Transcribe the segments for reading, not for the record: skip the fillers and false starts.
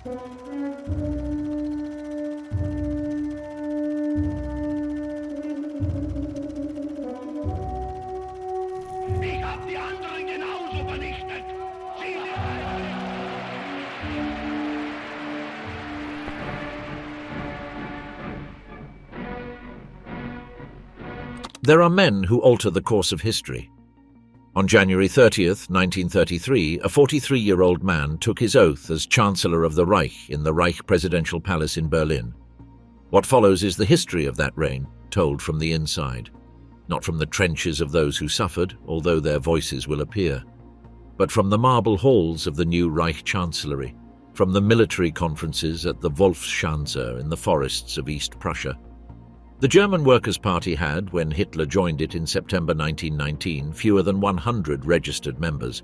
Ich hab die anderen genauso vernichtet. Sie sind There are men who alter the course of history. On January 30th, 1933, a 43-year-old man took his oath as Chancellor of the Reich in the Reich Presidential Palace in Berlin. What follows is the history of that reign, told from the inside. Not from the trenches of those who suffered, although their voices will appear, but from the marble halls of the new Reich Chancellery, from the military conferences at the Wolfschanze in the forests of East Prussia. The German Workers' Party had, when Hitler joined it in September 1919, fewer than 100 registered members.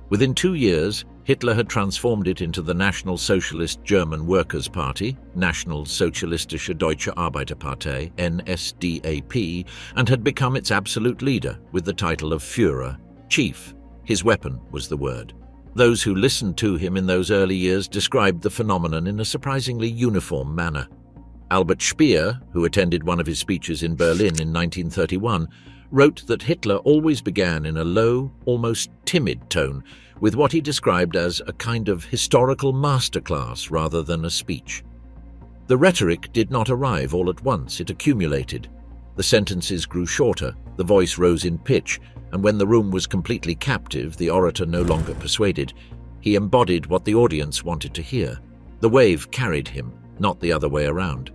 Within 2 years, Hitler had transformed it into the National Socialist German Workers' Party, National Sozialistische Deutsche Arbeiterpartei, NSDAP, and had become its absolute leader, with the title of Führer, chief. His weapon was the word. Those who listened to him in those early years described the phenomenon in a surprisingly uniform manner. Albert Speer, who attended one of his speeches in Berlin in 1931, wrote that Hitler always began in a low, almost timid tone, with what he described as a kind of historical masterclass rather than a speech. The rhetoric did not arrive all at once, it accumulated. The sentences grew shorter, the voice rose in pitch, and when the room was completely captive, the orator no longer persuaded. He embodied what the audience wanted to hear. The wave carried him, not the other way around.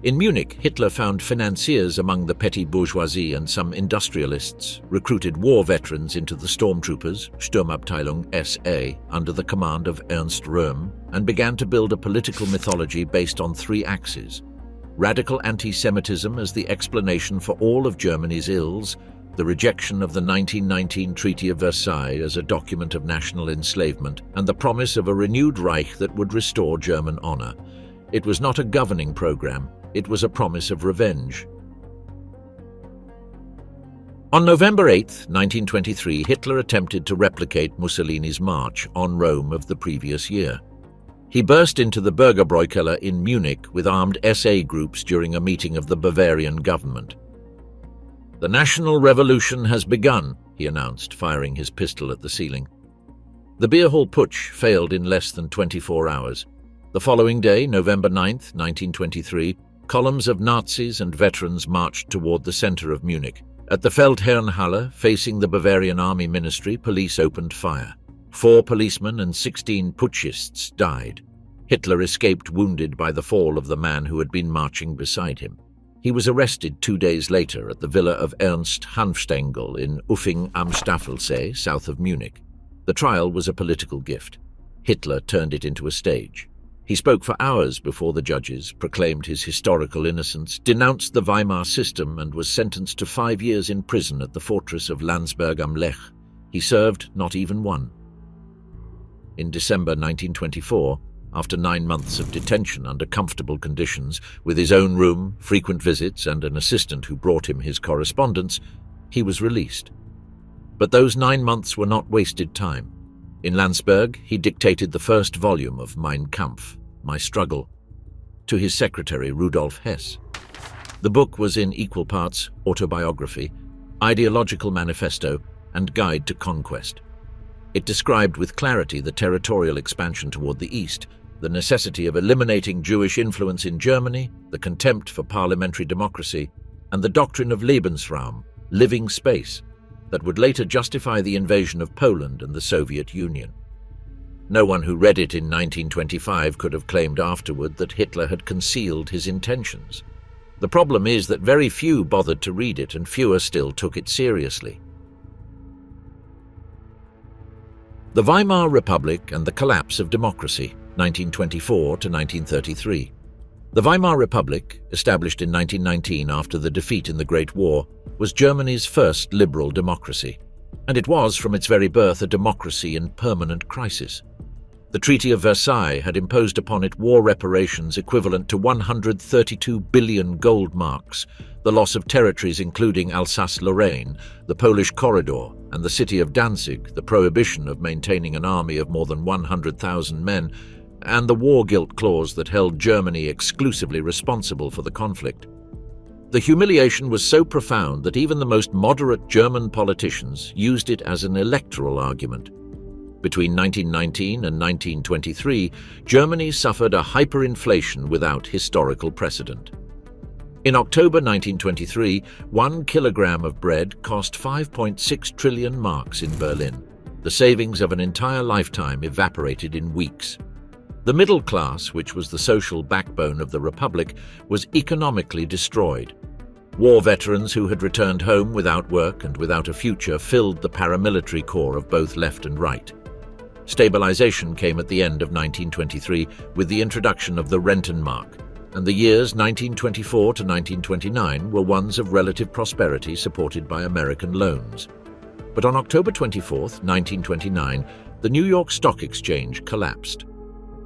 In Munich, Hitler found financiers among the petty bourgeoisie and some industrialists, recruited war veterans into the stormtroopers, Sturmabteilung SA, under the command of Ernst Röhm, and began to build a political mythology based on 3 axes: radical anti-Semitism as the explanation for all of Germany's ills, the rejection of the 1919 Treaty of Versailles as a document of national enslavement, and the promise of a renewed Reich that would restore German honor. It was not a governing program. It was a promise of revenge. On November 8, 1923, Hitler attempted to replicate Mussolini's march on Rome of the previous year. He burst into the Bürgerbräukeller in Munich with armed SA groups during a meeting of the Bavarian government. "The national revolution has begun," he announced, firing his pistol at the ceiling. The beer hall putsch failed in less than 24 hours. The following day, November 9, 1923, columns of Nazis and veterans marched toward the center of Munich. At the Feldherrnhalle, facing the Bavarian Army Ministry, police opened fire. 4 policemen and 16 putschists died. Hitler escaped wounded by the fall of the man who had been marching beside him. He was arrested 2 days later at the villa of Ernst Hanfstengel in Uffing am Staffelsee, south of Munich. The trial was a political gift. Hitler turned it into a stage. He spoke for hours before the judges, proclaimed his historical innocence, denounced the Weimar system, and was sentenced to 5 years in prison at the fortress of Landsberg am Lech. He served not even 1. In December 1924, after 9 months of detention under comfortable conditions, with his own room, frequent visits, and an assistant who brought him his correspondence, he was released. But those 9 months were not wasted time. In Landsberg, he dictated the first volume of Mein Kampf, My Struggle, to his secretary Rudolf Hess. The book was in equal parts autobiography, ideological manifesto, and guide to conquest. It described with clarity the territorial expansion toward the east, the necessity of eliminating Jewish influence in Germany, the contempt for parliamentary democracy, and the doctrine of Lebensraum, living space, that would later justify the invasion of Poland and the Soviet Union. No one who read it in 1925 could have claimed afterward that Hitler had concealed his intentions. The problem is that very few bothered to read it, and fewer still took it seriously. The Weimar Republic and the Collapse of Democracy, 1924 to 1933. The Weimar Republic, established in 1919 after the defeat in the Great War, was Germany's first liberal democracy, and it was from its very birth a democracy in permanent crisis. The Treaty of Versailles had imposed upon it war reparations equivalent to 132 billion gold marks, the loss of territories including Alsace-Lorraine, the Polish corridor, and the city of Danzig, the prohibition of maintaining an army of more than 100,000 men, and the war guilt clause that held Germany exclusively responsible for the conflict. The humiliation was so profound that even the most moderate German politicians used it as an electoral argument. Between 1919 and 1923, Germany suffered a hyperinflation without historical precedent. In October 1923, 1 kilogram of bread cost 5.6 trillion marks in Berlin. The savings of an entire lifetime evaporated in weeks. The middle class, which was the social backbone of the Republic, was economically destroyed. War veterans who had returned home without work and without a future filled the paramilitary corps of both left and right. Stabilization came at the end of 1923 with the introduction of the Rentenmark, and the years 1924 to 1929 were ones of relative prosperity supported by American loans. But on October 24, 1929, the New York Stock Exchange collapsed.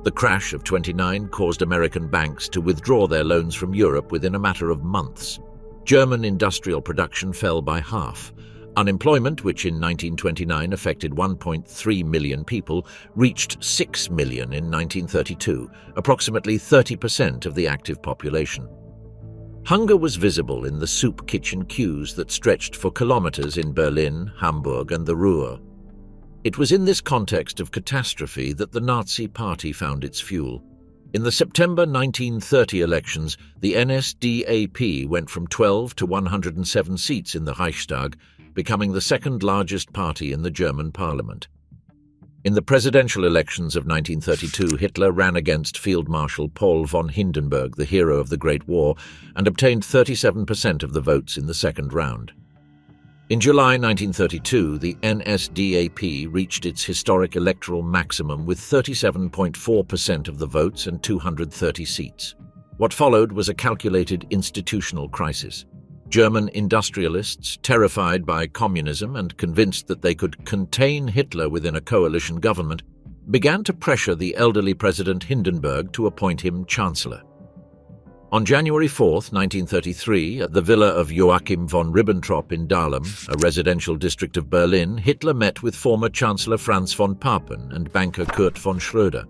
The crash of '29 caused American banks to withdraw their loans from Europe within a matter of months. German industrial production fell by half. Unemployment, which in 1929 affected 1.3 million people, reached 6 million in 1932, approximately 30% of the active population. Hunger was visible in the soup kitchen queues that stretched for kilometers in Berlin, Hamburg, and the Ruhr. It was in this context of catastrophe that the Nazi Party found its fuel. In the September 1930 elections, the NSDAP went from 12 to 107 seats in the Reichstag, becoming the second largest party in the German parliament. In the presidential elections of 1932, Hitler ran against Field Marshal Paul von Hindenburg, the hero of the Great War, and obtained 37% of the votes in the second round. In July 1932, the NSDAP reached its historic electoral maximum with 37.4% of the votes and 230 seats. What followed was a calculated institutional crisis. German industrialists, terrified by communism and convinced that they could contain Hitler within a coalition government, began to pressure the elderly President Hindenburg to appoint him Chancellor. On January 4, 1933, at the villa of Joachim von Ribbentrop in Dahlem, a residential district of Berlin, Hitler met with former Chancellor Franz von Papen and banker Kurt von Schröder.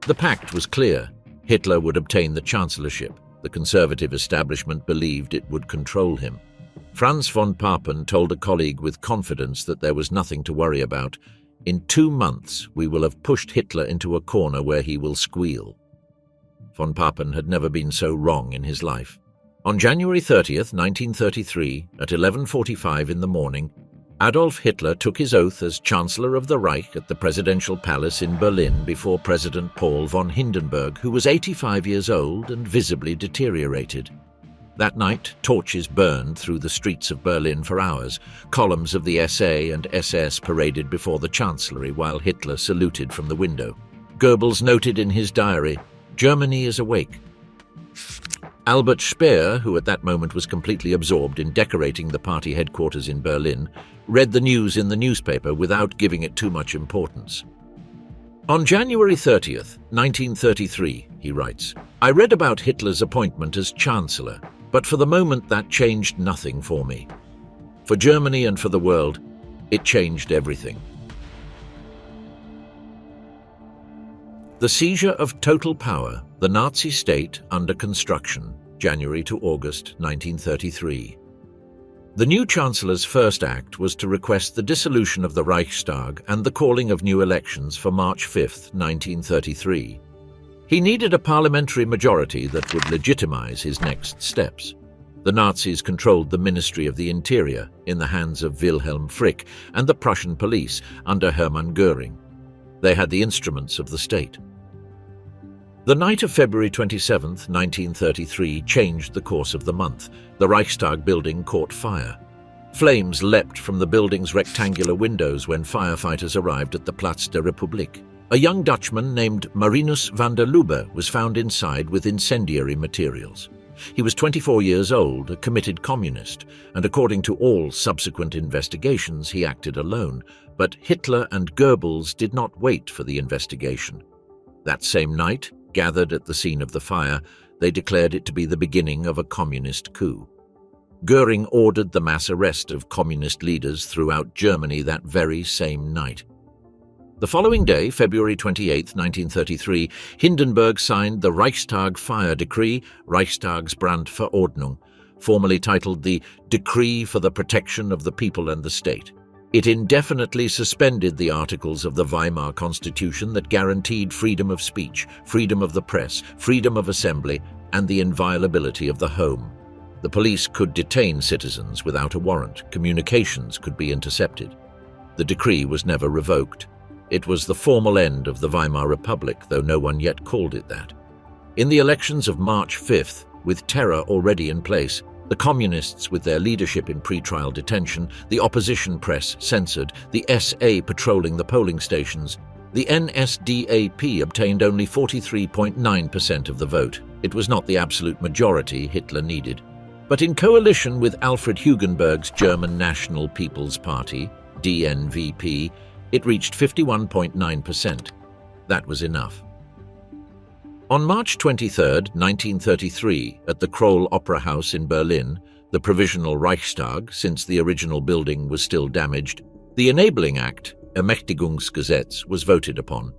The pact was clear. Hitler would obtain the chancellorship. The conservative establishment believed it would control him. Franz von Papen told a colleague with confidence that there was nothing to worry about. In 2 months, we will have pushed Hitler into a corner where he will squeal. Von Papen had never been so wrong in his life. On January 30, 1933, at 11:45 in the morning, Adolf Hitler took his oath as Chancellor of the Reich at the presidential palace in Berlin before President Paul von Hindenburg, who was 85 years old and visibly deteriorated. That night, torches burned through the streets of Berlin for hours. Columns of the SA and SS paraded before the Chancellery while Hitler saluted from the window. Goebbels noted in his diary, "Germany is awake." Albert Speer, who at that moment was completely absorbed in decorating the party headquarters in Berlin, read the news in the newspaper without giving it too much importance. On January 30, 1933, he writes, "I read about Hitler's appointment as Chancellor, but for the moment that changed nothing for me. For Germany and for the world, it changed everything." The seizure of total power, the Nazi state under construction, January to August 1933. The new Chancellor's first act was to request the dissolution of the Reichstag and the calling of new elections for March 5, 1933. He needed a parliamentary majority that would legitimize his next steps. The Nazis controlled the Ministry of the Interior in the hands of Wilhelm Frick and the Prussian police under Hermann Göring. They had the instruments of the state. The night of February 27, 1933, changed the course of the month. The Reichstag building caught fire. Flames leapt from the building's rectangular windows when firefighters arrived at the Platz der Republik. A young Dutchman named Marinus van der Lubbe was found inside with incendiary materials. He was 24 years old, a committed communist, and according to all subsequent investigations, he acted alone. But Hitler and Goebbels did not wait for the investigation. That same night, gathered at the scene of the fire, they declared it to be the beginning of a communist coup. Göring ordered the mass arrest of communist leaders throughout Germany that very same night. The following day, February 28, 1933, Hindenburg signed the Reichstag Fire Decree, Reichstagsbrandverordnung, formally titled the Decree for the Protection of the People and the State. It indefinitely suspended the articles of the Weimar Constitution that guaranteed freedom of speech, freedom of the press, freedom of assembly, and the inviolability of the home. The police could detain citizens without a warrant. Communications could be intercepted. The decree was never revoked. It was the formal end of the Weimar Republic, though no one yet called it that. In the elections of March 5th, with terror already in place, the communists with their leadership in pre-trial detention, the opposition press censored, the SA patrolling the polling stations, the NSDAP obtained only 43.9% of the vote. It was not the absolute majority Hitler needed. But in coalition with Alfred Hugenberg's German National People's Party, DNVP, it reached 51.9%. That was enough. On March 23, 1933, at the Kroll Opera House in Berlin, the Provisional Reichstag, since the original building was still damaged, the Enabling Act, Ermächtigungsgesetz, was voted upon.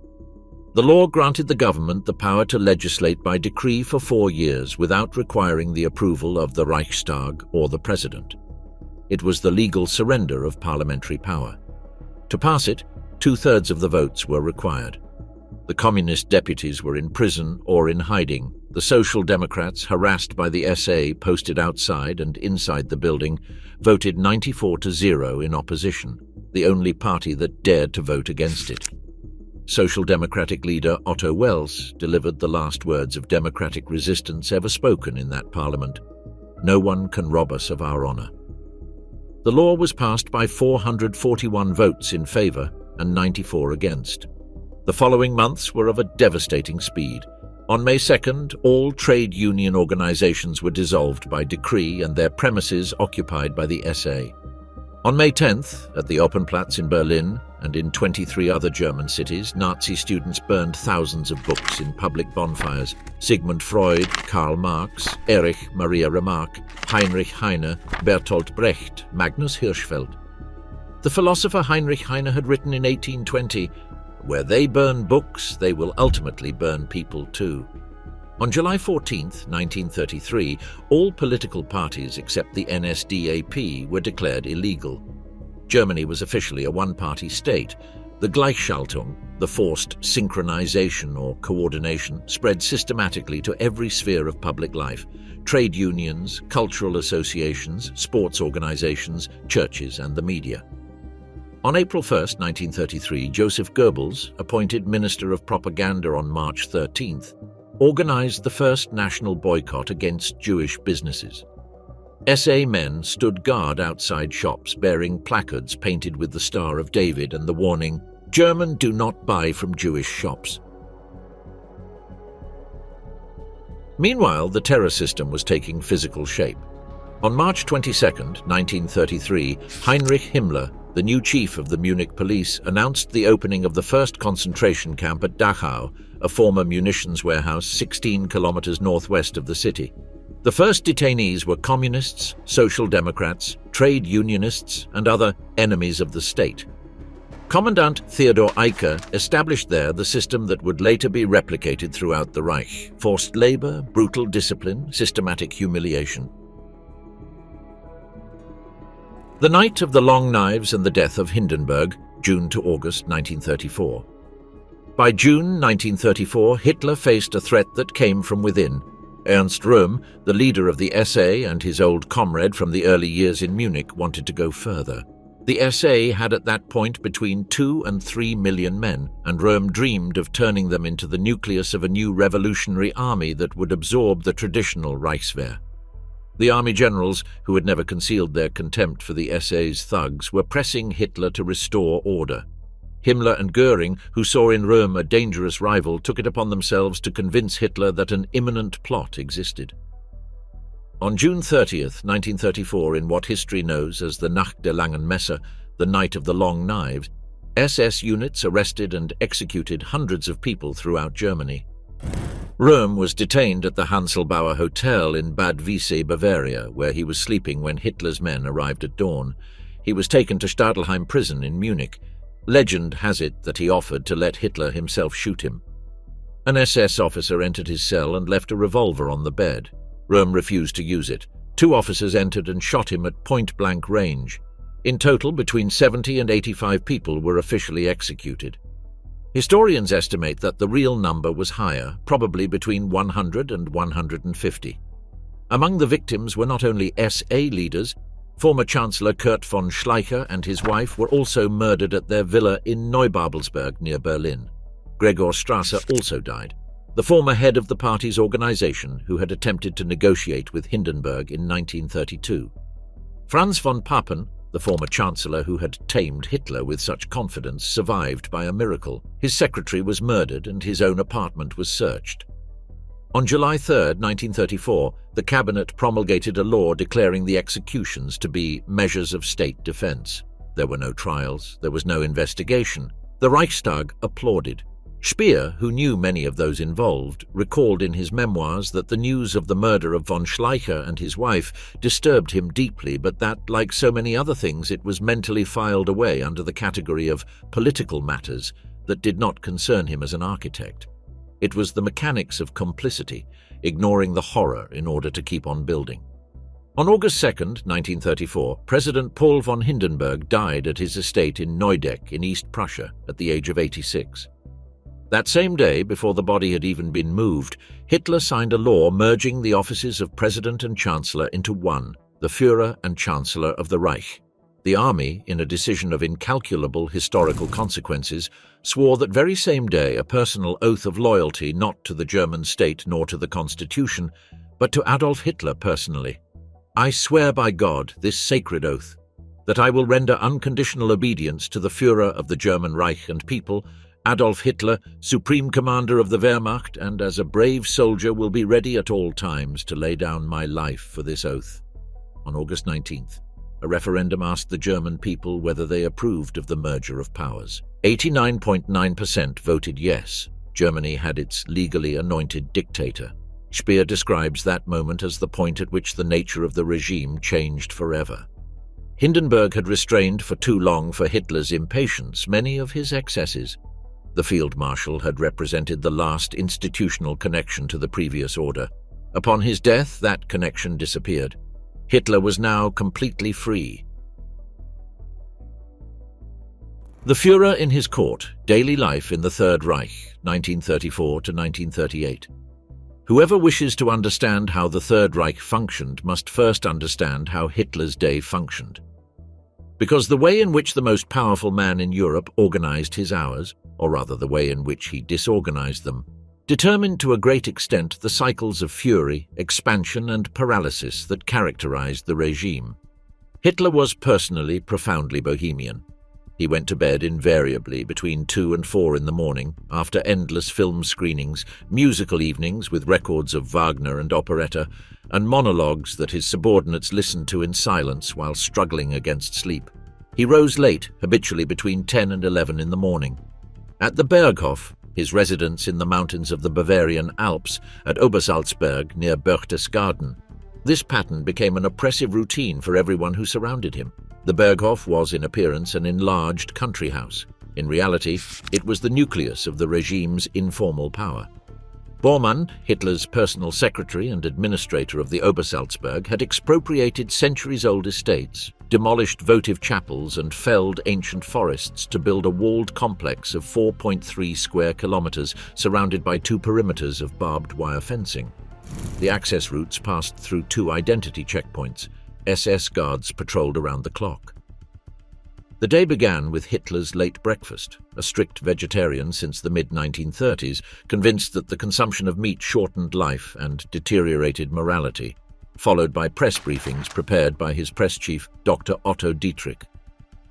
The law granted the government the power to legislate by decree for 4 years without requiring the approval of the Reichstag or the President. It was the legal surrender of parliamentary power. To pass it, 2/3 of the votes were required. The communist deputies were in prison or in hiding. The Social Democrats, harassed by the SA posted outside and inside the building, voted 94-0 in opposition, the only party that dared to vote against it. Social Democratic leader Otto Wels delivered the last words of democratic resistance ever spoken in that parliament. "No one can rob us of our honor." The law was passed by 441 votes in favor and 94 against. The following months were of a devastating speed. On May 2nd, all trade union organizations were dissolved by decree and their premises occupied by the SA. On May 10th, at the Opernplatz in Berlin and in 23 other German cities, Nazi students burned thousands of books in public bonfires. Sigmund Freud, Karl Marx, Erich Maria Remarque, Heinrich Heine, Bertolt Brecht, Magnus Hirschfeld. The philosopher Heinrich Heine had written in 1820, "Where they burn books, they will ultimately burn people too." On July 14, 1933, all political parties except the NSDAP were declared illegal. Germany was officially a one-party state. The Gleichschaltung, the forced synchronization or coordination, spread systematically to every sphere of public life: trade unions, cultural associations, sports organizations, churches, and the media. On April 1, 1933, Joseph Goebbels, appointed Minister of Propaganda on March 13th, organized the first national boycott against Jewish businesses. SA men stood guard outside shops bearing placards painted with the Star of David and the warning, "German do not buy from Jewish shops." Meanwhile, the terror system was taking physical shape. On March 22, 1933, Heinrich Himmler, the new chief of the Munich police, announced the opening of the first concentration camp at Dachau, a former munitions warehouse 16 kilometers northwest of the city. The first detainees were communists, social democrats, trade unionists, and other enemies of the state. Commandant Theodor Eicke established there the system that would later be replicated throughout the Reich: forced labor, brutal discipline, systematic humiliation. The night of the Long Knives and the death of Hindenburg, June to August 1934. By June 1934, Hitler faced a threat that came from within. Ernst Röhm, the leader of the SA and his old comrade from the early years in Munich, wanted to go further. The SA had at that point between 2 and 3 million men, and Röhm dreamed of turning them into the nucleus of a new revolutionary army that would absorb the traditional Reichswehr. The army generals, who had never concealed their contempt for the SA's thugs, were pressing Hitler to restore order. Himmler and Göring, who saw in Röhm a dangerous rival, took it upon themselves to convince Hitler that an imminent plot existed. On June 30, 1934, in what history knows as the Nacht der langen Messer, the Night of the Long Knives, SS units arrested and executed hundreds of people throughout Germany. Röhm was detained at the Hanselbauer Hotel in Bad Wiessee, Bavaria, where he was sleeping when Hitler's men arrived at dawn. He was taken to Stadelheim prison in Munich. Legend has it that he offered to let Hitler himself shoot him. An SS officer entered his cell and left a revolver on the bed. Röhm refused to use it. 2 officers entered and shot him at point-blank range. In total, between 70 and 85 people were officially executed. Historians estimate that the real number was higher, probably between 100 and 150. Among the victims were not only SA leaders. Former Chancellor Kurt von Schleicher and his wife were also murdered at their villa in Neubabelsberg near Berlin. Gregor Strasser also died, the former head of the party's organization who had attempted to negotiate with Hindenburg in 1932. Franz von Papen, the former chancellor who had tamed Hitler with such confidence, survived by a miracle. His secretary was murdered and his own apartment was searched. On July 3, 1934, the cabinet promulgated a law declaring the executions to be measures of state defense. There were no trials, there was no investigation. The Reichstag applauded. Speer, who knew many of those involved, recalled in his memoirs that the news of the murder of von Schleicher and his wife disturbed him deeply, but that, like so many other things, it was mentally filed away under the category of political matters that did not concern him as an architect. It was the mechanics of complicity, ignoring the horror in order to keep on building. On August 2, 1934, President Paul von Hindenburg died at his estate in Neudeck in East Prussia at the age of 86. That same day, before the body had even been moved, Hitler signed a law merging the offices of President and Chancellor into one, the Führer and Chancellor of the Reich. The army, in a decision of incalculable historical consequences, swore that very same day a personal oath of loyalty not to the German state nor to the constitution, but to Adolf Hitler personally. I swear by God, this sacred oath, that I will render unconditional obedience to the Führer of the German Reich and people, Adolf Hitler, Supreme Commander of the Wehrmacht, and as a brave soldier will be ready at all times to lay down my life for this oath. On August 19th, a referendum asked the German people whether they approved of the merger of powers. 89.9% voted yes. Germany had its legally anointed dictator. Speer describes that moment as the point at which the nature of the regime changed forever. Hindenburg had restrained for too long for Hitler's impatience many of his excesses. The field marshal had represented the last institutional connection to the previous order. Upon his death, that connection disappeared. Hitler was now completely free. The Führer in his court, daily life in the Third Reich, 1934 to 1938. Whoever wishes to understand how the Third Reich functioned must first understand how Hitler's day functioned. Because the way in which the most powerful man in Europe organized his hours, or rather the way in which he disorganized them, determined to a great extent the cycles of fury, expansion and paralysis that characterized the regime. Hitler was personally profoundly bohemian. He went to bed invariably between 2 and 4 in the morning, after endless film screenings, musical evenings with records of Wagner and operetta, and monologues that his subordinates listened to in silence while struggling against sleep. He rose late, habitually between 10 and 11 in the morning. At the Berghof, his residence in the mountains of the Bavarian Alps at Obersalzberg near Berchtesgaden, this pattern became an oppressive routine for everyone who surrounded him. The Berghof was in appearance an enlarged country house. In reality, it was the nucleus of the regime's informal power. Bormann, Hitler's personal secretary and administrator of the Obersalzberg, had expropriated centuries-old estates, demolished votive chapels and felled ancient forests to build a walled complex of 4.3 square kilometers surrounded by 2 perimeters of barbed wire fencing. The access routes passed through 2 identity checkpoints. SS guards patrolled around the clock. The day began with Hitler's late breakfast, a strict vegetarian since the mid-1930s, convinced that the consumption of meat shortened life and deteriorated morality, followed by press briefings prepared by his press chief, Dr. Otto Dietrich.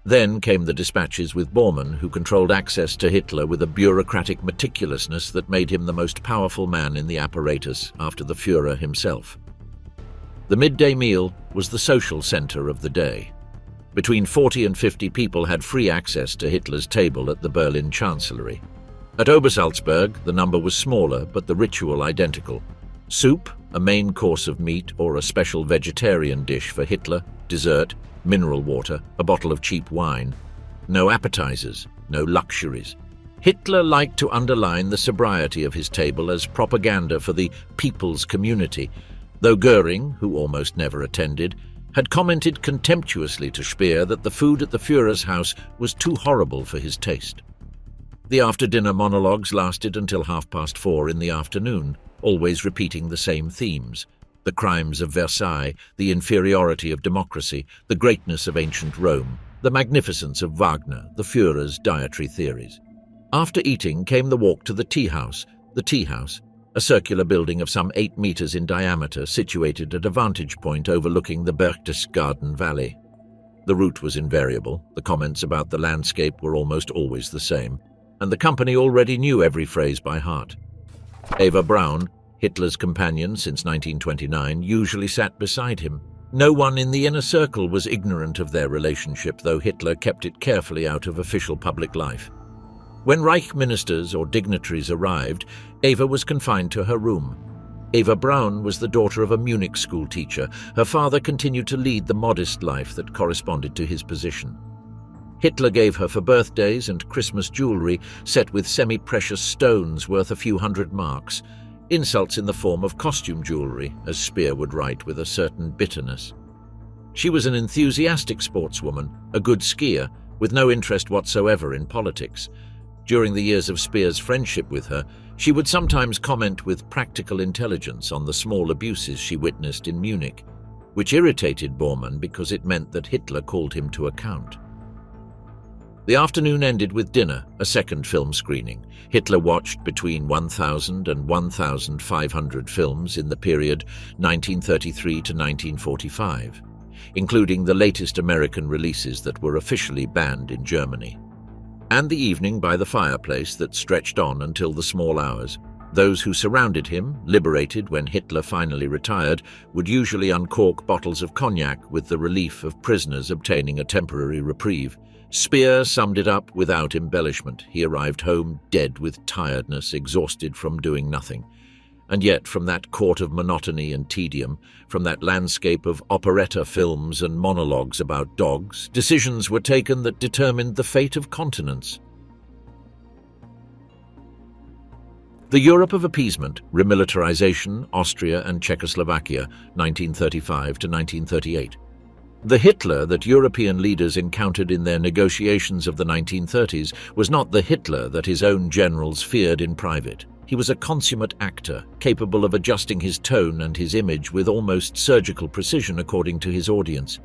Then came the dispatches with Bormann, who controlled access to Hitler with a bureaucratic meticulousness that made him the most powerful man in the apparatus after the Führer himself. The midday meal was the social center of the day. Between 40 and 50 people had free access to Hitler's table at the Berlin Chancellery. At Obersalzberg, the number was smaller, but the ritual identical. Soup, a main course of meat or a special vegetarian dish for Hitler, dessert, mineral water, a bottle of cheap wine. No appetizers, no luxuries. Hitler liked to underline the sobriety of his table as propaganda for the people's community, though Goering, who almost never attended, had commented contemptuously to Speer that the food at the Führer's house was too horrible for his taste. The after-dinner monologues lasted until 4:30 in the afternoon, always repeating the same themes: the crimes of Versailles, the inferiority of democracy, the greatness of ancient Rome, the magnificence of Wagner, the Führer's dietary theories. After eating came the walk to the tea house, a circular building of some 8 meters in diameter situated at a vantage point overlooking the Berchtesgaden Valley. The route was invariable, the comments about the landscape were almost always the same, and the company already knew every phrase by heart. Eva Braun, Hitler's companion since 1929, usually sat beside him. No one in the inner circle was ignorant of their relationship, though Hitler kept it carefully out of official public life. When Reich ministers or dignitaries arrived, Eva was confined to her room. Eva Braun was the daughter of a Munich school teacher. Her father continued to lead the modest life that corresponded to his position. Hitler gave her for birthdays and Christmas jewelry set with semi-precious stones worth a few hundred marks, insults in the form of costume jewelry, as Speer would write with a certain bitterness. She was an enthusiastic sportswoman, a good skier, with no interest whatsoever in politics. During the years of Speer's friendship with her, she would sometimes comment with practical intelligence on the small abuses she witnessed in Munich, which irritated Bormann because it meant that Hitler called him to account. The afternoon ended with dinner, a second film screening. Hitler watched between 1,000 and 1,500 films in the period 1933 to 1945, including the latest American releases that were officially banned in Germany. And the evening by the fireplace that stretched on until the small hours. Those who surrounded him, liberated when Hitler finally retired, would usually uncork bottles of cognac with the relief of prisoners obtaining a temporary reprieve. Speer summed it up without embellishment. He arrived home dead with tiredness, exhausted from doing nothing. And yet, from that court of monotony and tedium, from that landscape of operetta films and monologues about dogs, decisions were taken that determined the fate of continents. The Europe of Appeasement, Remilitarization, Austria and Czechoslovakia, 1935 to 1938. The Hitler that European leaders encountered in their negotiations of the 1930s was not the Hitler that his own generals feared in private. He was a consummate actor, capable of adjusting his tone and his image with almost surgical precision according to his audience.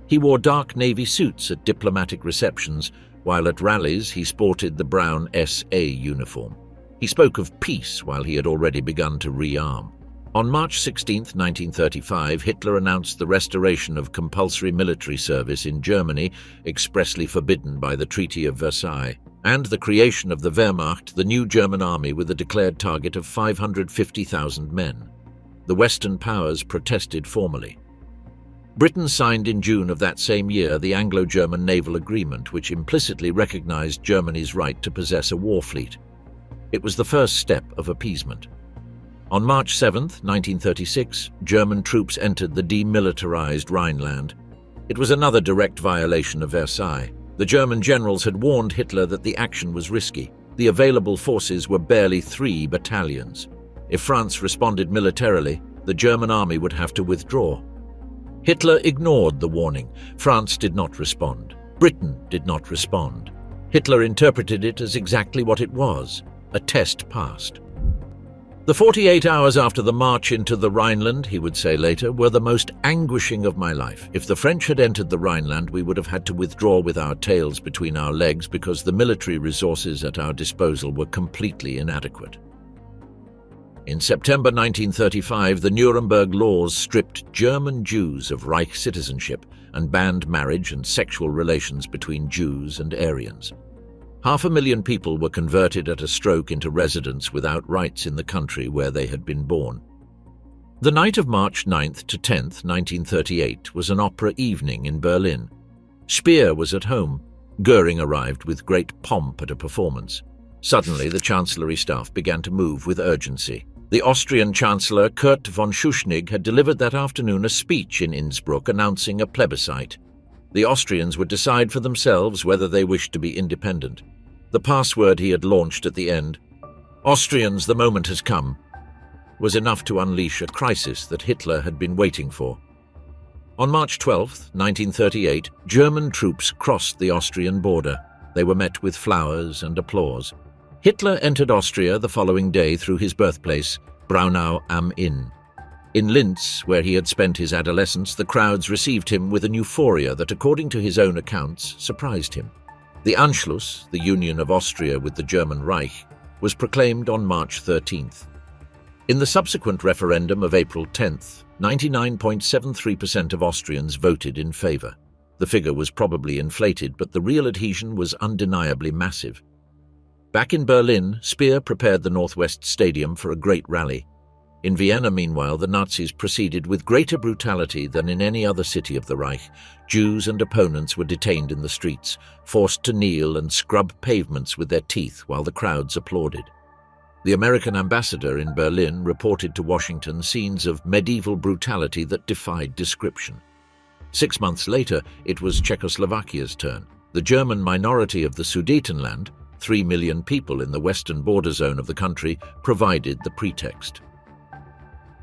He wore dark navy suits at diplomatic receptions, while at rallies he sported the brown SA uniform. He spoke of peace while he had already begun to rearm. On March 16, 1935, Hitler announced the restoration of compulsory military service in Germany, expressly forbidden by the Treaty of Versailles, and the creation of the Wehrmacht, the new German army with a declared target of 550,000 men. The Western powers protested formally. Britain signed in June of that same year the Anglo-German Naval Agreement, which implicitly recognized Germany's right to possess a war fleet. It was the first step of appeasement. On March 7, 1936, German troops entered the demilitarized Rhineland. It was another direct violation of Versailles. The German generals had warned Hitler that the action was risky. The available forces were barely 3 battalions. If France responded militarily, the German army would have to withdraw. Hitler ignored the warning. France did not respond. Britain did not respond. Hitler interpreted it as exactly what it was, a test passed. The 48 hours after the march into the Rhineland, he would say later, were the most anguishing of my life. If the French had entered the Rhineland, we would have had to withdraw with our tails between our legs because the military resources at our disposal were completely inadequate. In September 1935, the Nuremberg laws stripped German Jews of Reich citizenship and banned marriage and sexual relations between Jews and Aryans. 500,000 people were converted at a stroke into residents without rights in the country where they had been born. The night of March 9th to 10th, 1938, was an opera evening in Berlin. Speer was at home. Goering arrived with great pomp at a performance. Suddenly, the chancellery staff began to move with urgency. The Austrian Chancellor Kurt von Schuschnigg had delivered that afternoon a speech in Innsbruck announcing a plebiscite. The Austrians would decide for themselves whether they wished to be independent. The password he had launched at the end, "Austrians, the moment has come," was enough to unleash a crisis that Hitler had been waiting for. On March 12, 1938, German troops crossed the Austrian border. They were met with flowers and applause. Hitler entered Austria the following day through his birthplace, Braunau am Inn. In Linz, where he had spent his adolescence, the crowds received him with an euphoria that, according to his own accounts, surprised him. The Anschluss, the union of Austria with the German Reich, was proclaimed on March 13th. In the subsequent referendum of April 10th, 99.73% of Austrians voted in favour. The figure was probably inflated, but the real adhesion was undeniably massive. Back in Berlin, Speer prepared the Northwest Stadium for a great rally. In Vienna, meanwhile, the Nazis proceeded with greater brutality than in any other city of the Reich. Jews and opponents were detained in the streets, forced to kneel and scrub pavements with their teeth while the crowds applauded. The American ambassador in Berlin reported to Washington scenes of medieval brutality that defied description. 6 months later, it was Czechoslovakia's turn. The German minority of the Sudetenland, 3 million people in the western border zone of the country, provided the pretext.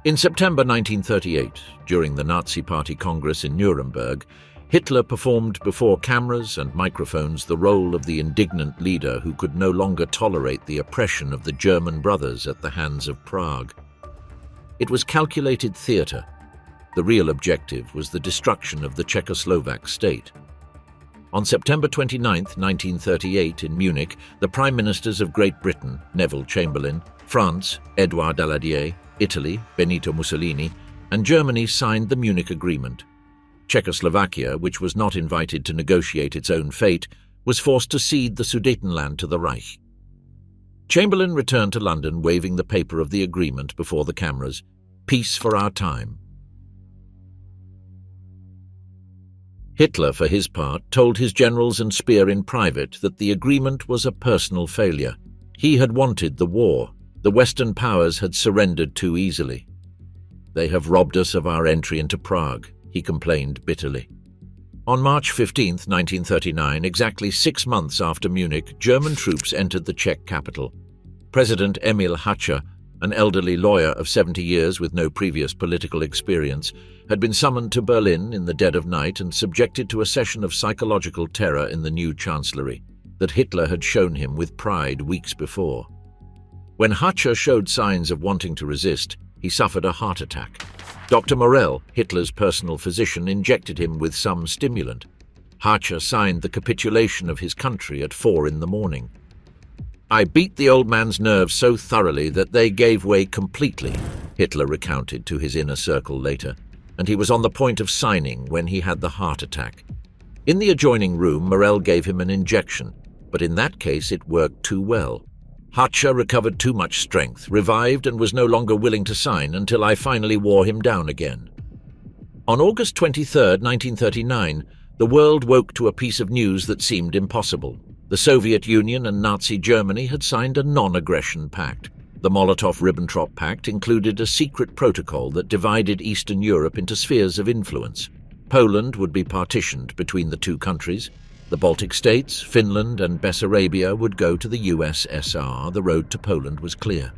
In September 1938, during the Nazi Party Congress in Nuremberg, Hitler performed before cameras and microphones the role of the indignant leader who could no longer tolerate the oppression of the German brothers at the hands of Prague. It was calculated theatre. The real objective was the destruction of the Czechoslovak state. On September 29, 1938, in Munich, the Prime Ministers of Great Britain, Neville Chamberlain, France, Édouard Daladier, Italy, Benito Mussolini, and Germany signed the Munich Agreement. Czechoslovakia, which was not invited to negotiate its own fate, was forced to cede the Sudetenland to the Reich. Chamberlain returned to London waving the paper of the agreement before the cameras. Peace for our time. Hitler, for his part, told his generals and Speer in private that the agreement was a personal failure. He had wanted the war. The Western powers had surrendered too easily. "They have robbed us of our entry into Prague," he complained bitterly. On March 15, 1939, exactly 6 months after Munich, German troops entered the Czech capital. President Emil Hácha, an elderly lawyer of 70 years with no previous political experience, had been summoned to Berlin in the dead of night and subjected to a session of psychological terror in the new chancellery that Hitler had shown him with pride weeks before. When Hácha showed signs of wanting to resist, he suffered a heart attack. Dr. Morell, Hitler's personal physician, injected him with some stimulant. Hácha signed the capitulation of his country at 4 in the morning. "I beat the old man's nerves so thoroughly that they gave way completely," Hitler recounted to his inner circle later, and he was on the point of signing when he had the heart attack. In the adjoining room, Morell gave him an injection, but in that case it worked too well. Hácha recovered too much strength, revived, and was no longer willing to sign until I finally wore him down again. On August 23, 1939, the world woke to a piece of news that seemed impossible. The Soviet Union and Nazi Germany had signed a non-aggression pact. The Molotov-Ribbentrop Pact included a secret protocol that divided Eastern Europe into spheres of influence. Poland would be partitioned between the two countries. The Baltic states, Finland and Bessarabia would go to the USSR. The road to Poland was clear.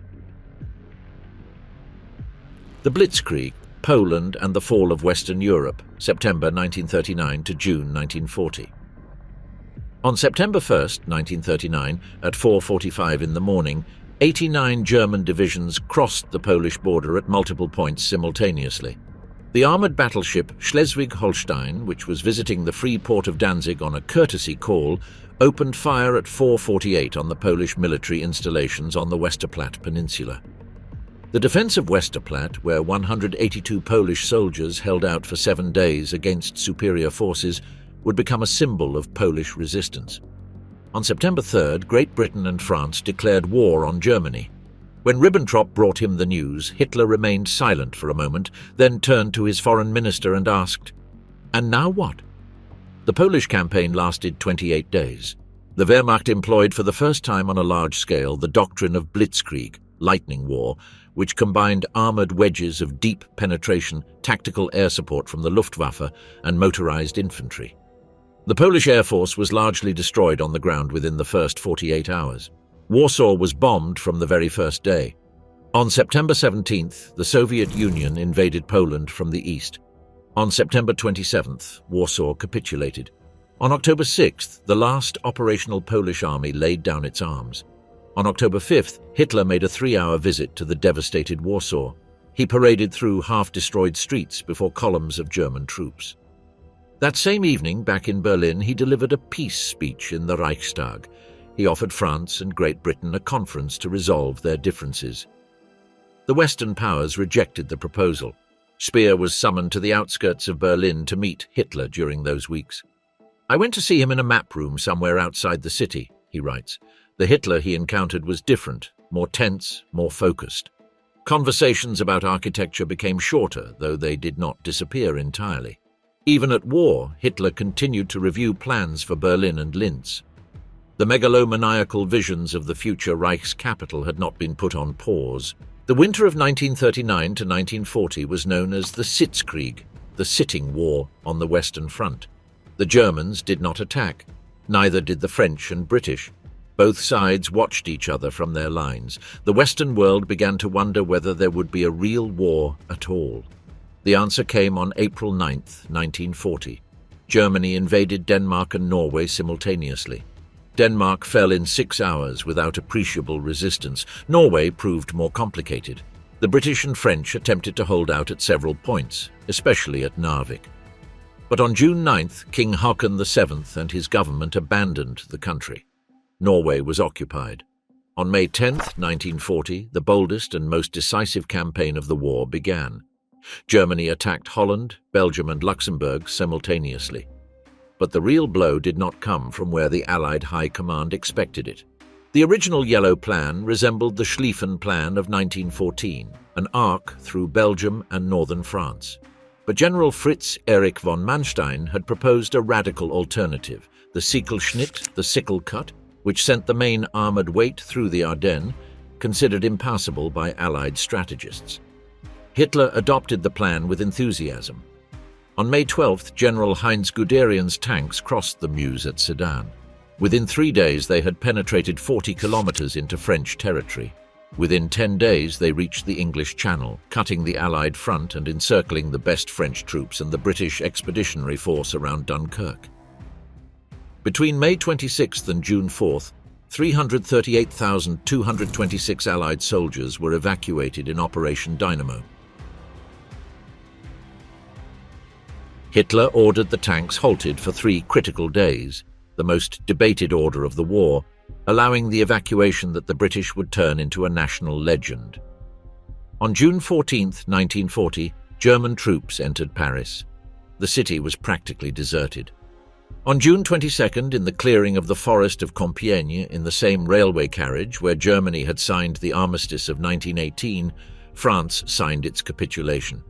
The blitzkrieg, Poland and the fall of Western Europe, September 1939 to June 1940. On September 1, 1939, at 4:45 in the morning, 89 German divisions crossed the Polish border at multiple points simultaneously. The armoured battleship Schleswig-Holstein, which was visiting the free port of Danzig on a courtesy call, opened fire at 4:48 on the Polish military installations on the Westerplatte Peninsula. The defence of Westerplatte, where 182 Polish soldiers held out for 7 days against superior forces, would become a symbol of Polish resistance. On September 3rd, Great Britain and France declared war on Germany. When Ribbentrop brought him the news, Hitler remained silent for a moment, then turned to his foreign minister and asked, "And now what?" The Polish campaign lasted 28 days. The Wehrmacht employed for the first time on a large scale the doctrine of blitzkrieg, lightning war, which combined armoured wedges of deep penetration, tactical air support from the Luftwaffe, and motorised infantry. The Polish Air Force was largely destroyed on the ground within the first 48 hours. Warsaw was bombed from the very first day. On September 17th, the Soviet Union invaded Poland from the east. On September 27th, Warsaw capitulated. On October 6th, the last operational Polish army laid down its arms. On October 5th, Hitler made a 3-hour visit to the devastated Warsaw. He paraded through half-destroyed streets before columns of German troops. That same evening, back in Berlin, he delivered a peace speech in the Reichstag. He offered France and Great Britain a conference to resolve their differences. The Western powers rejected the proposal. Speer was summoned to the outskirts of Berlin to meet Hitler during those weeks. "I went to see him in a map room somewhere outside the city," he writes. "The Hitler he encountered was different, more tense, more focused. Conversations about architecture became shorter, though they did not disappear entirely. Even at war, Hitler continued to review plans for Berlin and Linz. The megalomaniacal visions of the future Reich's capital had not been put on pause. The winter of 1939 to 1940 was known as the Sitzkrieg, the sitting war on the Western Front. The Germans did not attack, neither did the French and British. Both sides watched each other from their lines. The Western world began to wonder whether there would be a real war at all. The answer came on April 9, 1940. Germany invaded Denmark and Norway simultaneously. Denmark fell in 6 hours without appreciable resistance. Norway proved more complicated. The British and French attempted to hold out at several points, especially at Narvik. But on June 9th, King Haakon VII and his government abandoned the country. Norway was occupied. On May 10, 1940, the boldest and most decisive campaign of the war began. Germany attacked Holland, Belgium and Luxembourg simultaneously. But the real blow did not come from where the Allied High Command expected it. The original Yellow Plan resembled the Schlieffen Plan of 1914, an arc through Belgium and northern France. But General Fritz Erich von Manstein had proposed a radical alternative, the Sichelschnitt, the sickle cut, which sent the main armoured weight through the Ardennes, considered impassable by Allied strategists. Hitler adopted the plan with enthusiasm. On May 12th, General Heinz Guderian's tanks crossed the Meuse at Sedan. Within 3 days, they had penetrated 40 kilometers into French territory. Within 10 days, they reached the English Channel, cutting the Allied front and encircling the best French troops and the British expeditionary force around Dunkirk. Between May 26th and June 4th, 338,226 Allied soldiers were evacuated in Operation Dynamo. Hitler ordered the tanks halted for 3 critical days, the most debated order of the war, allowing the evacuation that the British would turn into a national legend. On June 14, 1940, German troops entered Paris. The city was practically deserted. On June 22nd, in the clearing of the forest of Compiègne, in the same railway carriage where Germany had signed the armistice of 1918, France signed its capitulation.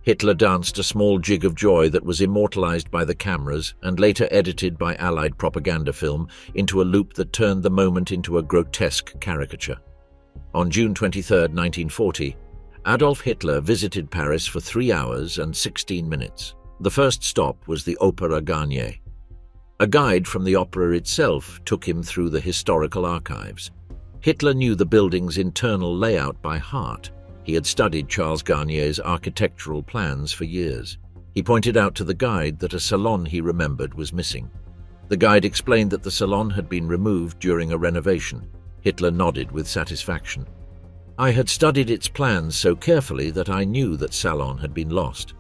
Hitler danced a small jig of joy that was immortalized by the cameras and later edited by Allied propaganda film into a loop that turned the moment into a grotesque caricature. On June 23, 1940, Adolf Hitler visited Paris for 3 hours and 16 minutes. The first stop was the Opera Garnier. A guide from the opera itself took him through the historical archives. Hitler knew the building's internal layout by heart. He had studied Charles Garnier's architectural plans for years. He pointed out to the guide that a salon he remembered was missing. The guide explained that the salon had been removed during a renovation. Hitler nodded with satisfaction. "I had studied its plans so carefully that I knew that salon had been lost."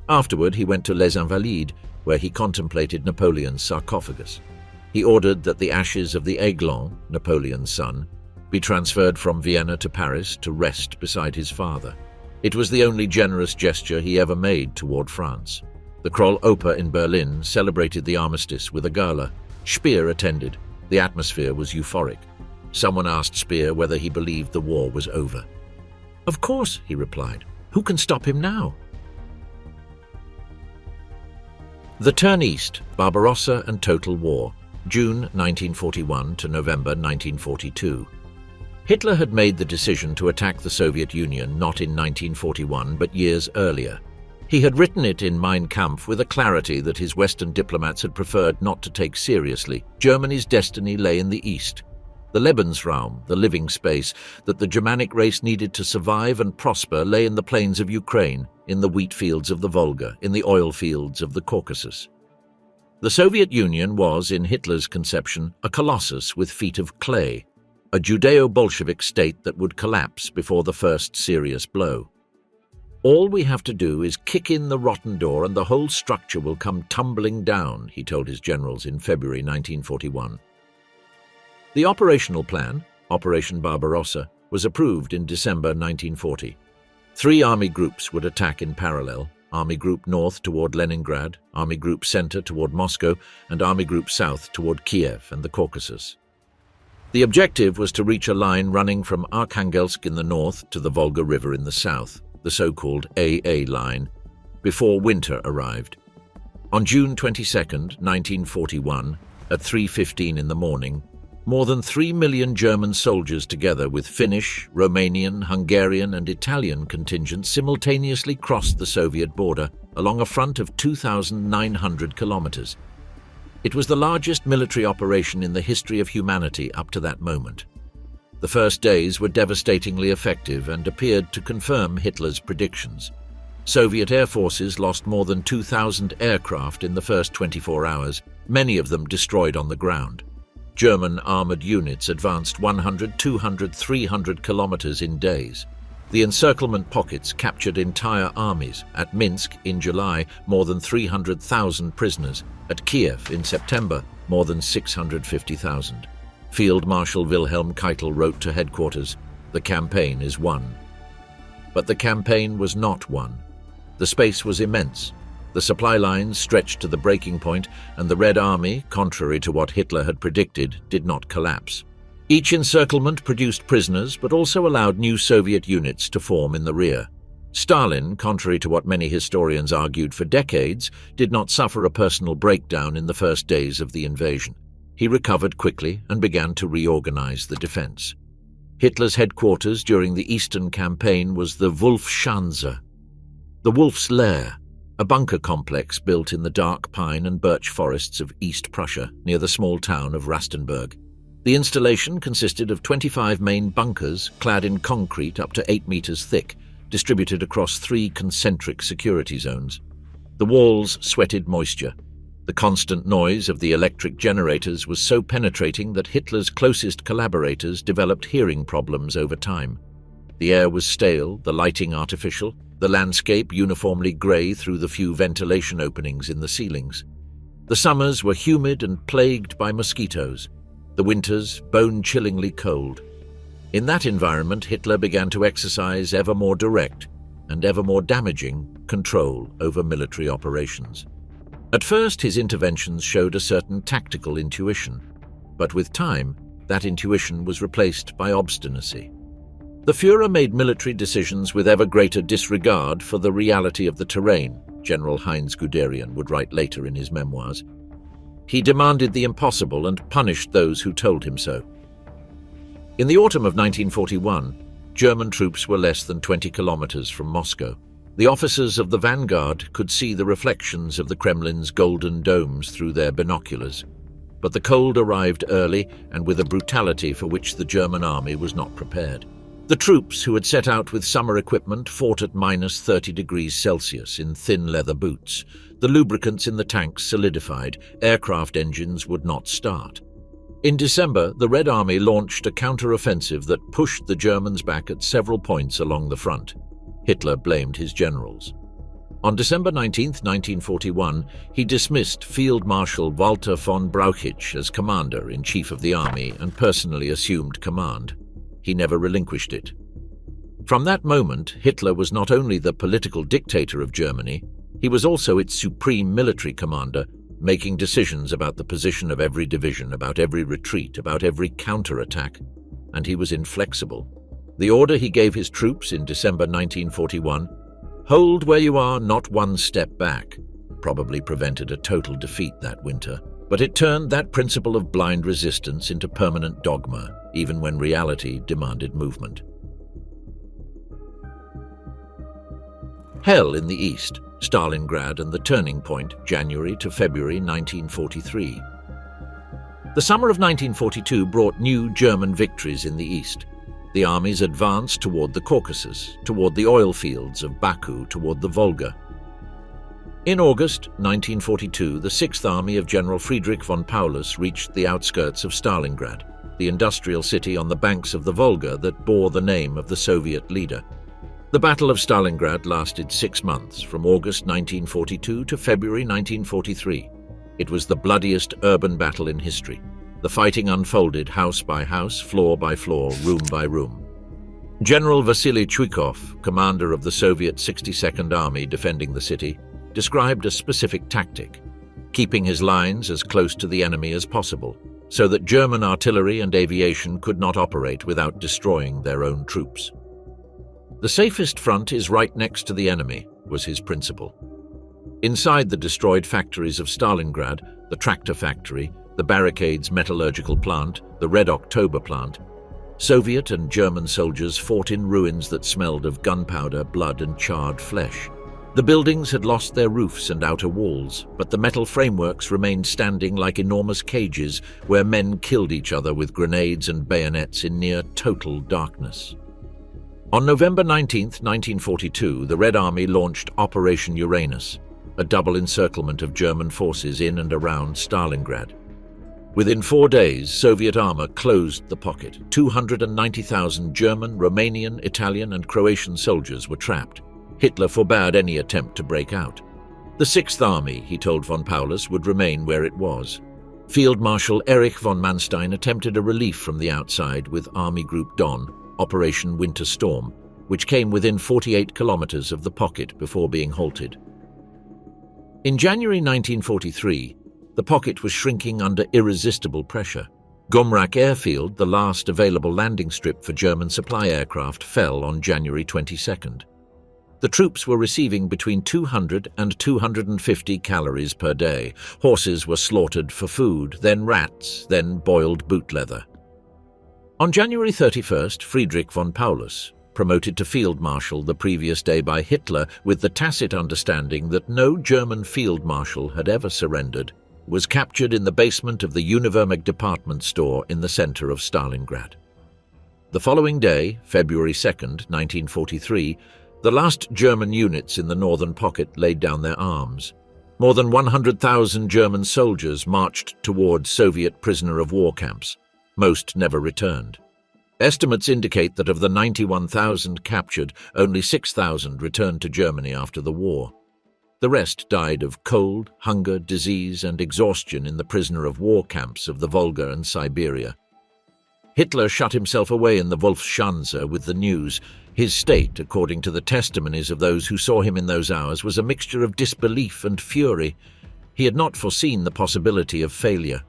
Afterward, he went to Les Invalides, where he contemplated Napoleon's sarcophagus. He ordered that the ashes of the Aiglon, Napoleon's son, be transferred from Vienna to Paris to rest beside his father. It was the only generous gesture he ever made toward France. The Kroll Oper in Berlin celebrated the armistice with a gala. Speer attended. The atmosphere was euphoric. Someone asked Speer whether he believed the war was over. "Of course," he replied. "Who can stop him now?" The Turn East, Barbarossa and Total War, June 1941 to November 1942. Hitler had made the decision to attack the Soviet Union not in 1941 but years earlier. He had written it in Mein Kampf with a clarity that his Western diplomats had preferred not to take seriously. Germany's destiny lay in the East. The Lebensraum, the living space, that the Germanic race needed to survive and prosper lay in the plains of Ukraine, in the wheat fields of the Volga, in the oil fields of the Caucasus. The Soviet Union was, in Hitler's conception, a colossus with feet of clay, a Judeo-Bolshevik state that would collapse before the first serious blow. "All we have to do is kick in the rotten door and the whole structure will come tumbling down," he told his generals in February 1941. The operational plan, Operation Barbarossa, was approved in December 1940. 3 army groups would attack in parallel: Army Group North toward Leningrad, Army Group Center toward Moscow, and Army Group South toward Kiev and the Caucasus. The objective was to reach a line running from Arkhangelsk in the north to the Volga River in the south, the so-called AA line, before winter arrived. On June 22, 1941, at 3:15 in the morning, more than 3 million German soldiers together with Finnish, Romanian, Hungarian and Italian contingents simultaneously crossed the Soviet border along a front of 2,900 kilometers. It was the largest military operation in the history of humanity up to that moment. The first days were devastatingly effective and appeared to confirm Hitler's predictions. Soviet air forces lost more than 2,000 aircraft in the first 24 hours, many of them destroyed on the ground. German armored units advanced 100, 200, 300 kilometers in days. The encirclement pockets captured entire armies. At Minsk, in July, more than 300,000 prisoners. At Kiev, in September, more than 650,000. Field Marshal Wilhelm Keitel wrote to headquarters, "The campaign is won." But the campaign was not won. The space was immense. The supply lines stretched to the breaking point, and the Red Army, contrary to what Hitler had predicted, did not collapse. Each encirclement produced prisoners, but also allowed new Soviet units to form in the rear. Stalin, contrary to what many historians argued for decades, did not suffer a personal breakdown in the first days of the invasion. He recovered quickly and began to reorganize the defense. Hitler's headquarters during the Eastern Campaign was the Wolfschanze, the Wolf's Lair, a bunker complex built in the dark pine and birch forests of East Prussia near the small town of Rastenburg. The installation consisted of 25 main bunkers clad in concrete up to 8 meters thick, distributed across 3 concentric security zones. The walls sweated moisture. The constant noise of the electric generators was so penetrating that Hitler's closest collaborators developed hearing problems over time. The air was stale, the lighting artificial, the landscape uniformly grey through the few ventilation openings in the ceilings. The summers were humid and plagued by mosquitoes, the winters bone-chillingly cold. In that environment, Hitler began to exercise ever more direct and ever more damaging control over military operations. At first, his interventions showed a certain tactical intuition, but with time, that intuition was replaced by obstinacy. The Führer made military decisions with ever greater disregard for the reality of the terrain, General Heinz Guderian would write later in his memoirs. He demanded the impossible and punished those who told him so. In the autumn of 1941, German troops were less than 20 kilometers from Moscow. The officers of the vanguard could see the reflections of the Kremlin's golden domes through their binoculars. But the cold arrived early and with a brutality for which the German army was not prepared. The troops, who had set out with summer equipment, fought at minus 30 degrees Celsius in thin leather boots. The lubricants in the tanks solidified. Aircraft engines would not start. In December, the Red Army launched a counter-offensive that pushed the Germans back at several points along the front. Hitler blamed his generals. On December 19, 1941, he dismissed Field Marshal Walter von Brauchitsch as commander-in-chief of the army and personally assumed command. He never relinquished it. From that moment, Hitler was not only the political dictator of Germany, he was also its supreme military commander, making decisions about the position of every division, about every retreat, about every counterattack, and he was inflexible. The order he gave his troops in December 1941, "Hold where you are, not one step back," probably prevented a total defeat that winter, but it turned that principle of blind resistance into permanent dogma, even when reality demanded movement. Hell in the East. Stalingrad and the Turning Point, January to February 1943. The summer of 1942 brought new German victories in the east. The armies advanced toward the Caucasus, toward the oil fields of Baku, toward the Volga. In August 1942, the Sixth Army of General Friedrich von Paulus reached the outskirts of Stalingrad, the industrial city on the banks of the Volga that bore the name of the Soviet leader. The Battle of Stalingrad lasted 6 months, from August 1942 to February 1943. It was the bloodiest urban battle in history. The fighting unfolded house by house, floor by floor, room by room. General Vasily Chuikov, commander of the Soviet 62nd Army defending the city, described a specific tactic: keeping his lines as close to the enemy as possible, so that German artillery and aviation could not operate without destroying their own troops. The safest front is right next to the enemy, was his principle. Inside the destroyed factories of Stalingrad, the tractor factory, the barricades metallurgical plant, the Red October plant, Soviet and German soldiers fought in ruins that smelled of gunpowder, blood, and charred flesh. The buildings had lost their roofs and outer walls, but the metal frameworks remained standing like enormous cages where men killed each other with grenades and bayonets in near total darkness. On November 19, 1942, the Red Army launched Operation Uranus, a double encirclement of German forces in and around Stalingrad. Within 4 days, Soviet armor closed the pocket. 290,000 German, Romanian, Italian, and Croatian soldiers were trapped. Hitler forbade any attempt to break out. The Sixth Army, he told von Paulus, would remain where it was. Field Marshal Erich von Manstein attempted a relief from the outside with Army Group Don, Operation Winter Storm, which came within 48 kilometers of the pocket before being halted. In January 1943, the pocket was shrinking under irresistible pressure. Gomrak Airfield, the last available landing strip for German supply aircraft, fell on January 22nd. The troops were receiving between 200 and 250 calories per day. Horses were slaughtered for food, then rats, then boiled boot leather. On January 31st, Friedrich von Paulus, promoted to Field Marshal the previous day by Hitler with the tacit understanding that no German Field Marshal had ever surrendered, was captured in the basement of the Univermag department store in the center of Stalingrad. The following day, February 2nd, 1943, the last German units in the northern pocket laid down their arms. More than 100,000 German soldiers marched toward Soviet prisoner of war camps. Most never returned. Estimates indicate that of the 91,000 captured, only 6,000 returned to Germany after the war. The rest died of cold, hunger, disease, and exhaustion in the prisoner of war camps of the Volga and Siberia. Hitler shut himself away in the Wolfschanze with the news. His state, according to the testimonies of those who saw him in those hours, was a mixture of disbelief and fury. He had not foreseen the possibility of failure.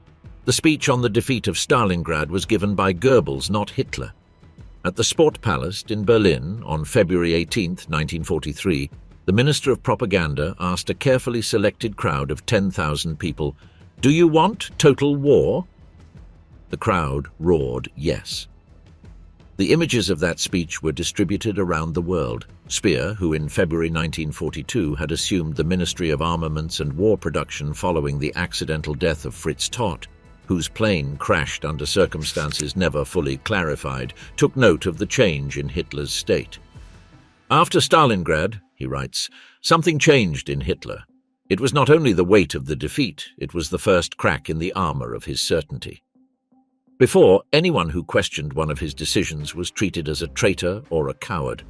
The speech on the defeat of Stalingrad was given by Goebbels, not Hitler. At the Sport Palace in Berlin on February 18, 1943, the Minister of Propaganda asked a carefully selected crowd of 10,000 people, "Do you want total war?" The crowd roared yes. The images of that speech were distributed around the world. Speer, who in February 1942 had assumed the Ministry of Armaments and War Production following the accidental death of Fritz Todt, whose plane crashed under circumstances never fully clarified, took note of the change in Hitler's state. "After Stalingrad," he writes, "something changed in Hitler. It was not only the weight of the defeat, it was the first crack in the armor of his certainty. Before, anyone who questioned one of his decisions was treated as a traitor or a coward.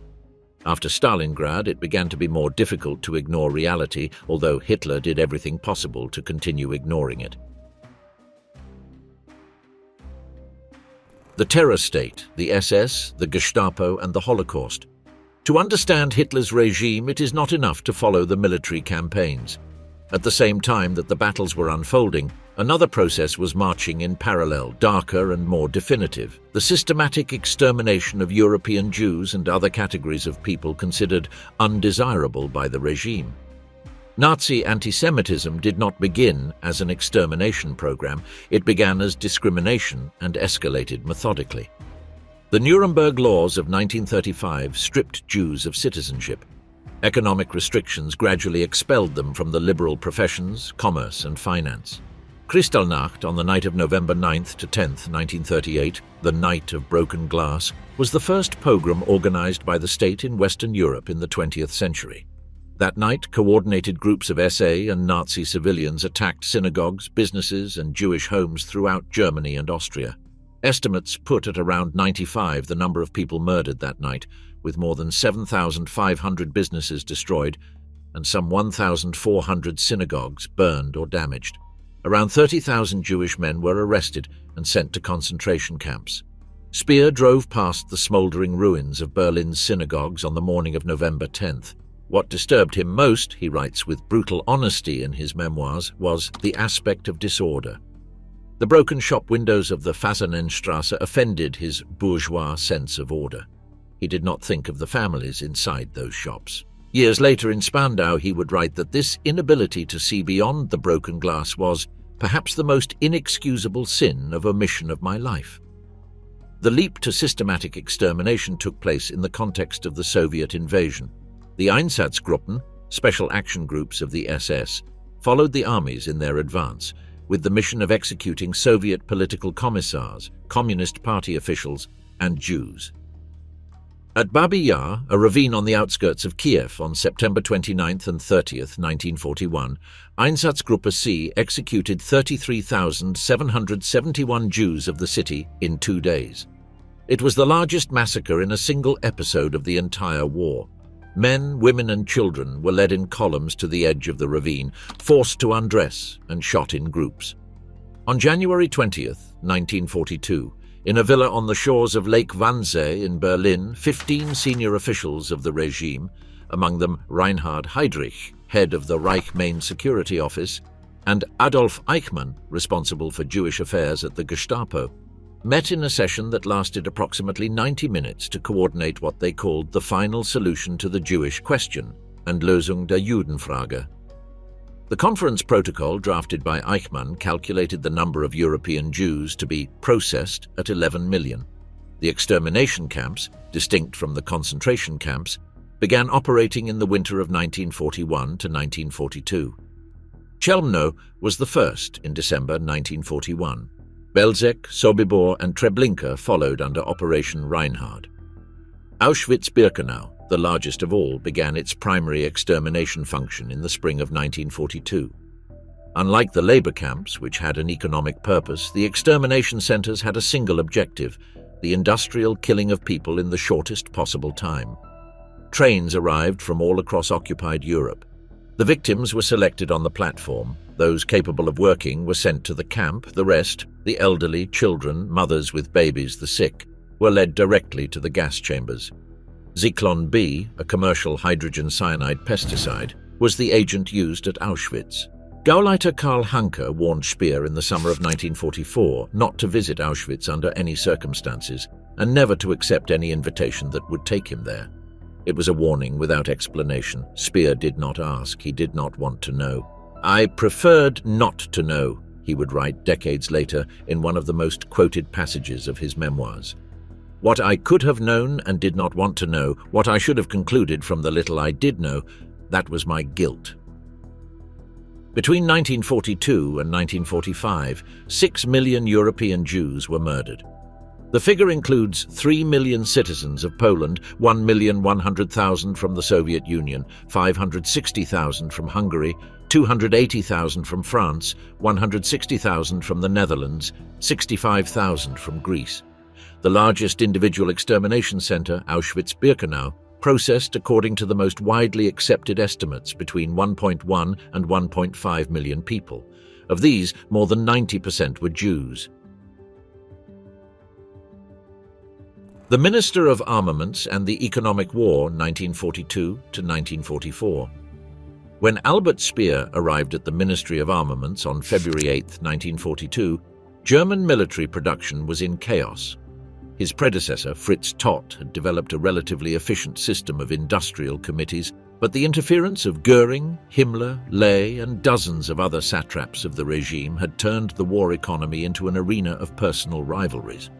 After Stalingrad, it began to be more difficult to ignore reality, although Hitler did everything possible to continue ignoring it." The terror state, the SS, the Gestapo, and the Holocaust. To understand Hitler's regime, it is not enough to follow the military campaigns. At the same time that the battles were unfolding, another process was marching in parallel, darker and more definitive: the systematic extermination of European Jews and other categories of people considered undesirable by the regime. Nazi anti-Semitism did not begin as an extermination program. It began as discrimination and escalated methodically. The Nuremberg laws of 1935 stripped Jews of citizenship. Economic restrictions gradually expelled them from the liberal professions, commerce and finance. Kristallnacht, on the night of November 9th to 10th, 1938, the Night of Broken Glass, was the first pogrom organized by the state in Western Europe in the 20th century. That night, coordinated groups of SA and Nazi civilians attacked synagogues, businesses and Jewish homes throughout Germany and Austria. Estimates put at around 95 the number of people murdered that night, with more than 7,500 businesses destroyed and some 1,400 synagogues burned or damaged. Around 30,000 Jewish men were arrested and sent to concentration camps. Speer drove past the smouldering ruins of Berlin's synagogues on the morning of November 10th. What disturbed him most, he writes with brutal honesty in his memoirs, was the aspect of disorder. The broken shop windows of the Fasanenstrasse offended his bourgeois sense of order. He did not think of the families inside those shops. Years later in Spandau, he would write that this inability to see beyond the broken glass was perhaps the most inexcusable sin of omission of my life. The leap to systematic extermination took place in the context of the Soviet invasion. The Einsatzgruppen, special action groups of the SS, followed the armies in their advance, with the mission of executing Soviet political commissars, Communist Party officials, and Jews. At Babi Yar, a ravine on the outskirts of Kiev on September 29th and 30th, 1941, Einsatzgruppe C executed 33,771 Jews of the city in 2 days. It was the largest massacre in a single episode of the entire war. Men, women and children were led in columns to the edge of the ravine, forced to undress and shot in groups. On January 20th, 1942, in a villa on the shores of Lake Wannsee in Berlin, 15 senior officials of the regime, among them Reinhard Heydrich, head of the Reich Main Security Office, and Adolf Eichmann, responsible for Jewish affairs at the Gestapo, met in a session that lasted approximately 90 minutes to coordinate what they called the final solution to the Jewish question and Lösung der Judenfrage. The conference protocol drafted by Eichmann calculated the number of European Jews to be processed at 11 million. The extermination camps, distinct from the concentration camps, began operating in the winter of 1941 to 1942. Chelmno was the first in December 1941. Belzec, Sobibor and Treblinka followed under Operation Reinhard. Auschwitz-Birkenau, the largest of all, began its primary extermination function in the spring of 1942. Unlike the labor camps, which had an economic purpose, the extermination centers had a single objective: the industrial killing of people in the shortest possible time. Trains arrived from all across occupied Europe. The victims were selected on the platform. Those capable of working were sent to the camp. The rest, the elderly, children, mothers with babies, the sick, were led directly to the gas chambers. Zyklon B, a commercial hydrogen cyanide pesticide, was the agent used at Auschwitz. Gauleiter Karl Hanke warned Speer in the summer of 1944 not to visit Auschwitz under any circumstances and never to accept any invitation that would take him there. It was a warning without explanation. Speer did not ask. He did not want to know. "I preferred not to know," he would write decades later in one of the most quoted passages of his memoirs. "What I could have known and did not want to know, what I should have concluded from the little I did know, that was my guilt." Between 1942 and 1945, 6 million European Jews were murdered. The figure includes 3 million citizens of Poland, 1,100,000 from the Soviet Union, 560,000 from Hungary, 280,000 from France, 160,000 from the Netherlands, 65,000 from Greece. The largest individual extermination center, Auschwitz-Birkenau, processed according to the most widely accepted estimates between 1.1 and 1.5 million people. Of these, more than 90% were Jews. The Minister of Armaments and the Economic War, 1942 to 1944. When Albert Speer arrived at the Ministry of Armaments on February 8, 1942, German military production was in chaos. His predecessor, Fritz Todt, had developed a relatively efficient system of industrial committees, but the interference of Göring, Himmler, Ley, and dozens of other satraps of the regime had turned the war economy into an arena of personal rivalries.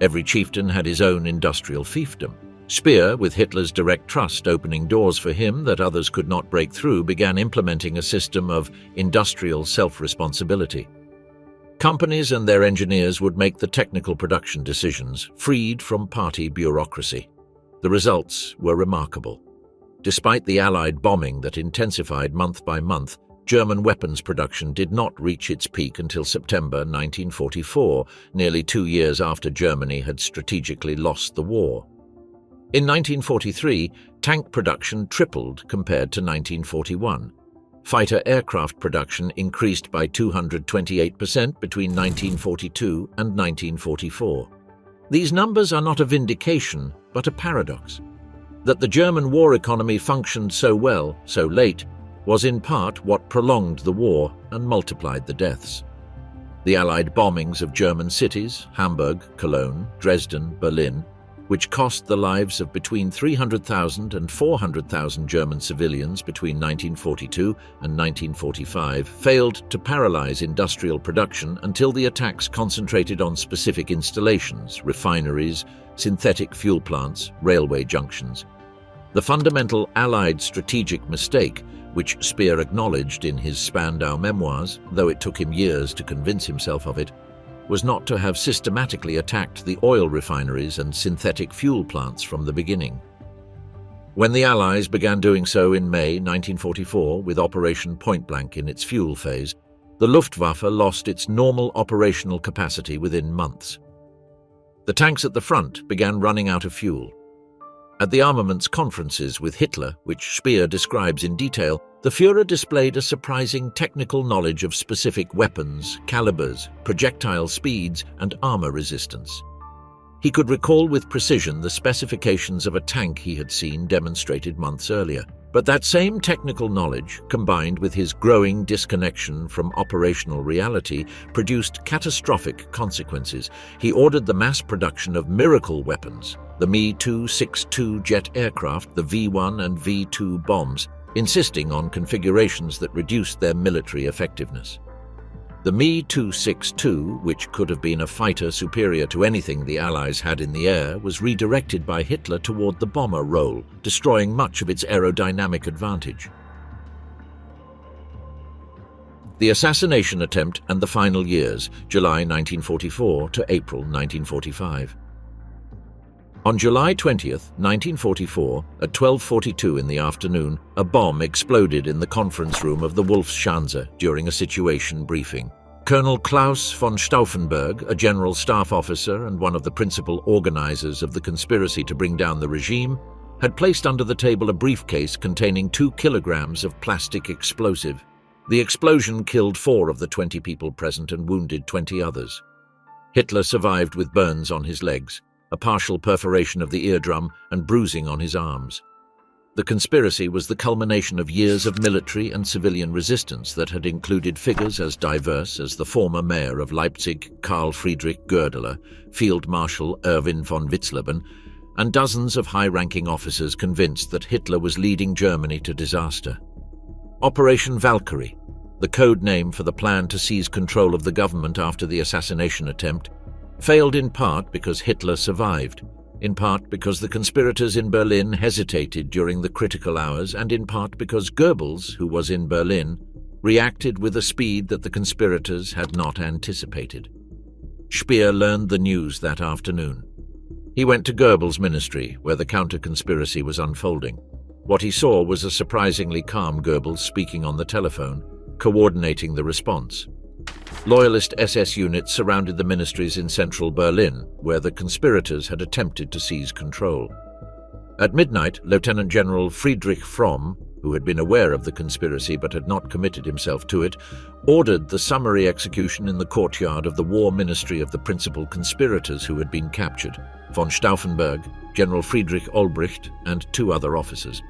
Every chieftain had his own industrial fiefdom. Speer, with Hitler's direct trust opening doors for him that others could not break through, began implementing a system of industrial self-responsibility. Companies and their engineers would make the technical production decisions, freed from party bureaucracy. The results were remarkable. Despite the Allied bombing that intensified month by month, German weapons production did not reach its peak until September 1944, nearly 2 years after Germany had strategically lost the war. In 1943, tank production tripled compared to 1941. Fighter aircraft production increased by 228% between 1942 and 1944. These numbers are not a vindication, but a paradox. That the German war economy functioned so well, so late, was in part what prolonged the war and multiplied the deaths. The Allied bombings of German cities, Hamburg, Cologne, Dresden, Berlin, which cost the lives of between 300,000 and 400,000 German civilians between 1942 and 1945, failed to paralyze industrial production until the attacks concentrated on specific installations, refineries, synthetic fuel plants, railway junctions. The fundamental Allied strategic mistake, which Speer acknowledged in his Spandau memoirs, though it took him years to convince himself of it, was not to have systematically attacked the oil refineries and synthetic fuel plants from the beginning. When the Allies began doing so in May 1944 with Operation Point Blank in its fuel phase, the Luftwaffe lost its normal operational capacity within months. The tanks at the front began running out of fuel. At the armaments conferences with Hitler, which Speer describes in detail, the Führer displayed a surprising technical knowledge of specific weapons, calibers, projectile speeds, and armor resistance. He could recall with precision the specifications of a tank he had seen demonstrated months earlier. But that same technical knowledge, combined with his growing disconnection from operational reality, produced catastrophic consequences. He ordered the mass production of miracle weapons, the Me-262 jet aircraft, the V-1 and V-2 bombs, insisting on configurations that reduced their military effectiveness. The Me-262, which could have been a fighter superior to anything the Allies had in the air, was redirected by Hitler toward the bomber role, destroying much of its aerodynamic advantage. The assassination attempt and the final years, July 1944 to April 1945. On July 20th, 1944, at 12:42 in the afternoon, a bomb exploded in the conference room of the Wolfschanze during a situation briefing. Colonel Klaus von Stauffenberg, a general staff officer and one of the principal organizers of the conspiracy to bring down the regime, had placed under the table a briefcase containing 2 kilograms of plastic explosive. The explosion killed 4 of the 20 people present and wounded 20 others. Hitler survived with burns on his legs, a partial perforation of the eardrum, and bruising on his arms. The conspiracy was the culmination of years of military and civilian resistance that had included figures as diverse as the former mayor of Leipzig, Karl Friedrich Goerdeler, Field Marshal Erwin von Witzleben, and dozens of high-ranking officers convinced that Hitler was leading Germany to disaster. Operation Valkyrie, the code name for the plan to seize control of the government after the assassination attempt, failed in part because Hitler survived, in part because the conspirators in Berlin hesitated during the critical hours, and in part because Goebbels, who was in Berlin, reacted with a speed that the conspirators had not anticipated. Speer learned the news that afternoon. He went to Goebbels' ministry, where the counter-conspiracy was unfolding. What he saw was a surprisingly calm Goebbels speaking on the telephone, coordinating the response. Loyalist SS units surrounded the ministries in central Berlin, where the conspirators had attempted to seize control. At midnight, Lieutenant General Friedrich Fromm, who had been aware of the conspiracy but had not committed himself to it, ordered the summary execution in the courtyard of the war ministry of the principal conspirators who had been captured, von Stauffenberg, General Friedrich Olbricht, and 2 other officers.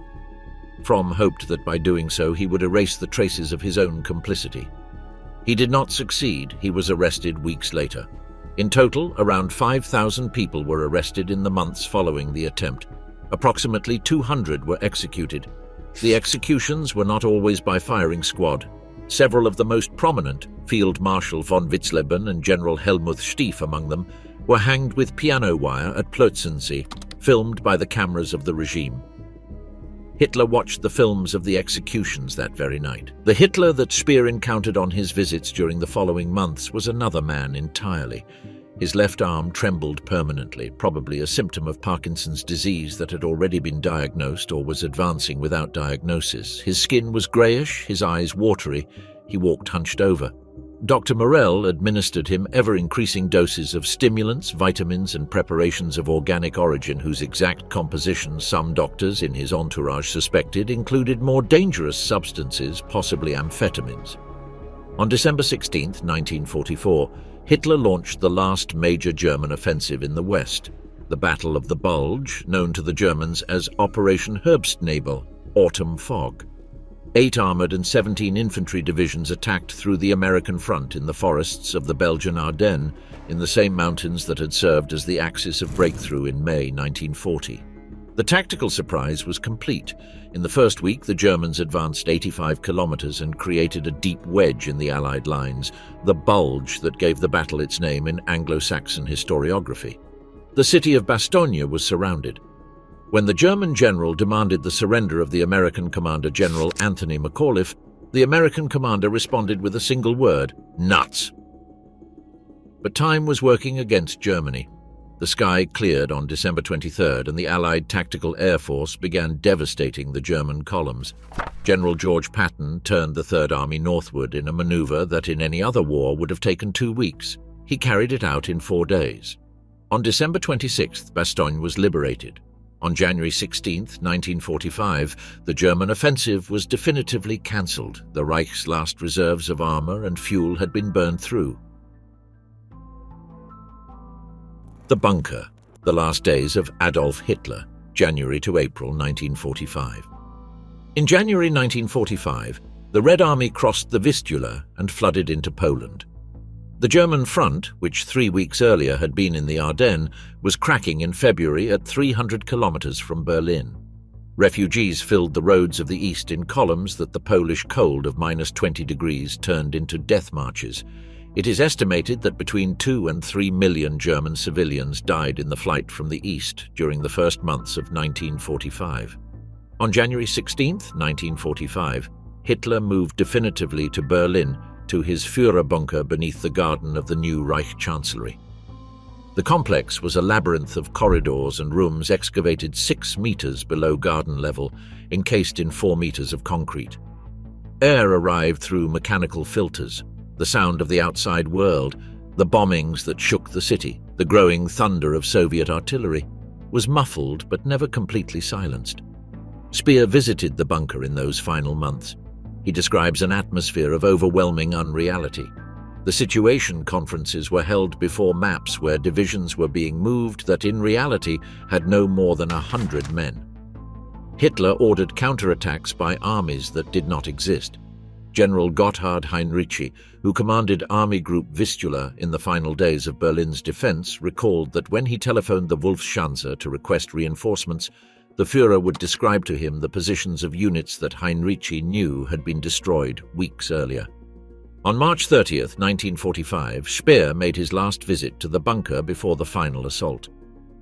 Fromm hoped that by doing so he would erase the traces of his own complicity. He did not succeed. He was arrested weeks later. In total, around 5,000 people were arrested in the months following the attempt. Approximately 200 were executed. The executions were not always by firing squad. Several of the most prominent, Field Marshal von Witzleben and General Helmuth Stief among them, were hanged with piano wire at Plötzensee, filmed by the cameras of the regime. Hitler watched the films of the executions that very night. The Hitler that Speer encountered on his visits during the following months was another man entirely. His left arm trembled permanently, probably a symptom of Parkinson's disease that had already been diagnosed or was advancing without diagnosis. His skin was greyish, his eyes watery. He walked hunched over. Dr. Morell administered him ever-increasing doses of stimulants, vitamins, and preparations of organic origin whose exact composition some doctors in his entourage suspected included more dangerous substances, possibly amphetamines. On December 16, 1944, Hitler launched the last major German offensive in the West, the Battle of the Bulge, known to the Germans as Operation Herbstnebel, Autumn Fog. 8 armored and 17 infantry divisions attacked through the American front in the forests of the Belgian Ardennes, in the same mountains that had served as the axis of breakthrough in May 1940. The tactical surprise was complete. In the first week, the Germans advanced 85 kilometers and created a deep wedge in the Allied lines, the bulge that gave the battle its name in Anglo-Saxon historiography. The city of Bastogne was surrounded. When the German general demanded the surrender of the American commander General Anthony McAuliffe, the American commander responded with a single word: nuts. But time was working against Germany. The sky cleared on December 23rd and the Allied Tactical Air Force began devastating the German columns. General George Patton turned the Third Army northward in a maneuver that in any other war would have taken 2 weeks. He carried it out in 4 days. On December 26th, Bastogne was liberated. On January 16, 1945, the German offensive was definitively cancelled. The Reich's last reserves of armour and fuel had been burned through. The Bunker, the last days of Adolf Hitler, January to April 1945. In January 1945, the Red Army crossed the Vistula and flooded into Poland. The German front, which 3 weeks earlier had been in the Ardennes, was cracking in February at 300 kilometers from Berlin. Refugees filled the roads of the east in columns that the Polish cold of -20 degrees turned into death marches. It is estimated that between 2 and 3 million German civilians died in the flight from the east during the first months of 1945. On January 16, 1945, Hitler moved definitively to Berlin, to his Führerbunker beneath the garden of the new Reich Chancellery. The complex was a labyrinth of corridors and rooms excavated 6 meters below garden level, encased in 4 meters of concrete. Air arrived through mechanical filters. The sound of the outside world, the bombings that shook the city, the growing thunder of Soviet artillery, was muffled but never completely silenced. Speer visited the bunker in those final months. He describes an atmosphere of overwhelming unreality. The situation conferences were held before maps where divisions were being moved that in reality had no more than 100 men. Hitler ordered counterattacks by armies that did not exist. General Gotthard Heinrici, who commanded Army Group Vistula in the final days of Berlin's defense, recalled that when he telephoned the Wolfschanze to request reinforcements, the Führer would describe to him the positions of units that Heinrici knew had been destroyed weeks earlier. On March 30, 1945, Speer made his last visit to the bunker before the final assault.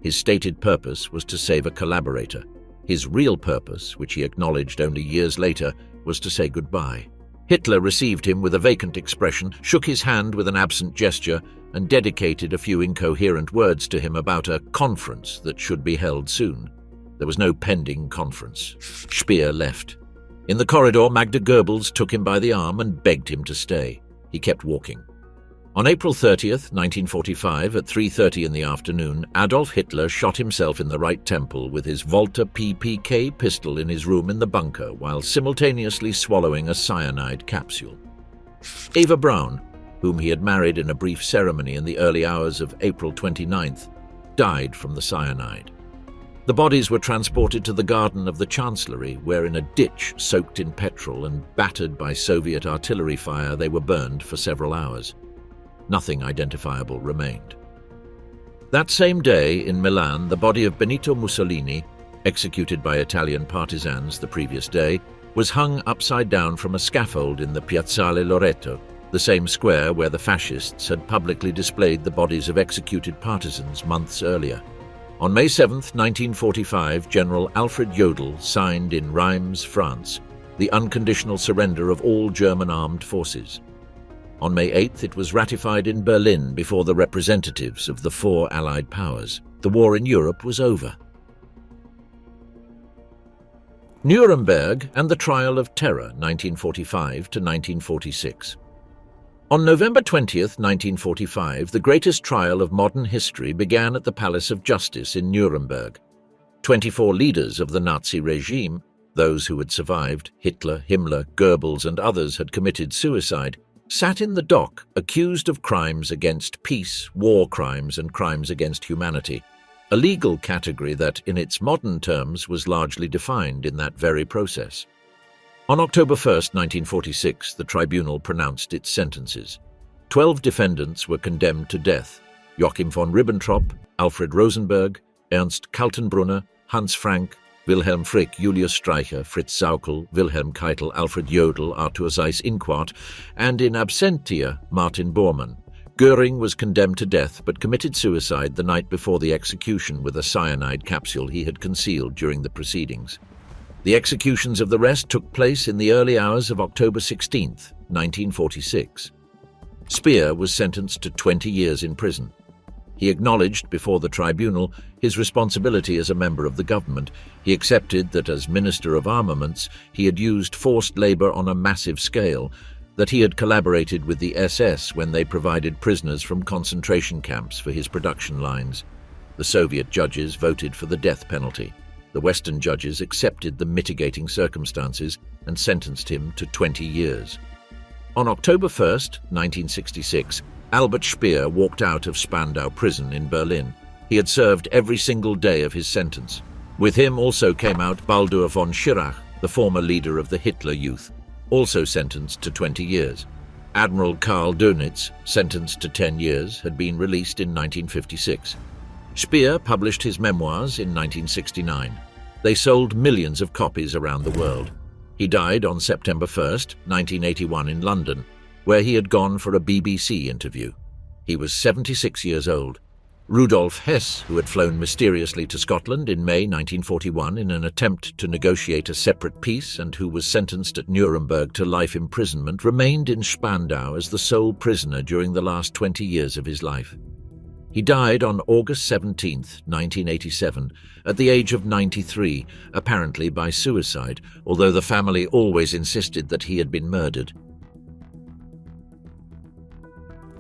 His stated purpose was to save a collaborator. His real purpose, which he acknowledged only years later, was to say goodbye. Hitler received him with a vacant expression, shook his hand with an absent gesture, and dedicated a few incoherent words to him about a conference that should be held soon. There was no pending conference. Speer left. In the corridor, Magda Goebbels took him by the arm and begged him to stay. He kept walking. On April 30th, 1945, at 3:30 in the afternoon, Adolf Hitler shot himself in the right temple with his Walther PPK pistol in his room in the bunker while simultaneously swallowing a cyanide capsule. Eva Braun, whom he had married in a brief ceremony in the early hours of April 29th, died from the cyanide. The bodies were transported to the garden of the Chancellery, where in a ditch soaked in petrol and battered by Soviet artillery fire they were burned for several hours. Nothing identifiable remained. That same day, in Milan, the body of Benito Mussolini, executed by Italian partisans the previous day, was hung upside down from a scaffold in the Piazzale Loreto, the same square where the fascists had publicly displayed the bodies of executed partisans months earlier. On May 7, 1945, General Alfred Jodl signed in Reims, France, the unconditional surrender of all German armed forces. On May 8th, it was ratified in Berlin before the representatives of the four Allied powers. The war in Europe was over. Nuremberg and the Trial of Terror, 1945 to 1946. On November 20th, 1945, the greatest trial of modern history began at the Palace of Justice in Nuremberg. 24 leaders of the Nazi regime, those who had survived, Hitler, Himmler, Goebbels and others had committed suicide, sat in the dock accused of crimes against peace, war crimes and crimes against humanity, a legal category that, in its modern terms, was largely defined in that very process. On October 1, 1946, the tribunal pronounced its sentences. 12 defendants were condemned to death: Joachim von Ribbentrop, Alfred Rosenberg, Ernst Kaltenbrunner, Hans Frank, Wilhelm Frick, Julius Streicher, Fritz Sauckel, Wilhelm Keitel, Alfred Jodl, Arthur Seyss-Inquart, and in absentia, Martin Bormann. Göring was condemned to death but committed suicide the night before the execution with a cyanide capsule he had concealed during the proceedings. The executions of the rest took place in the early hours of October 16, 1946. Speer was sentenced to 20 years in prison. He acknowledged before the tribunal his responsibility as a member of the government. He accepted that as Minister of Armaments he had used forced labor on a massive scale, that he had collaborated with the SS when they provided prisoners from concentration camps for his production lines. The Soviet judges voted for the death penalty. The Western judges accepted the mitigating circumstances and sentenced him to 20 years. On October 1, 1966, Albert Speer walked out of Spandau prison in Berlin. He had served every single day of his sentence. With him also came out Baldur von Schirach, the former leader of the Hitler Youth, also sentenced to 20 years. Admiral Karl Dönitz, sentenced to 10 years, had been released in 1956. Speer published his memoirs in 1969. They sold millions of copies around the world. He died on September 1, 1981 in London, where he had gone for a BBC interview. He was 76 years old. Rudolf Hess, who had flown mysteriously to Scotland in May 1941 in an attempt to negotiate a separate peace and who was sentenced at Nuremberg to life imprisonment, remained in Spandau as the sole prisoner during the last 20 years of his life. He died on August 17, 1987, at the age of 93, apparently by suicide, although the family always insisted that he had been murdered.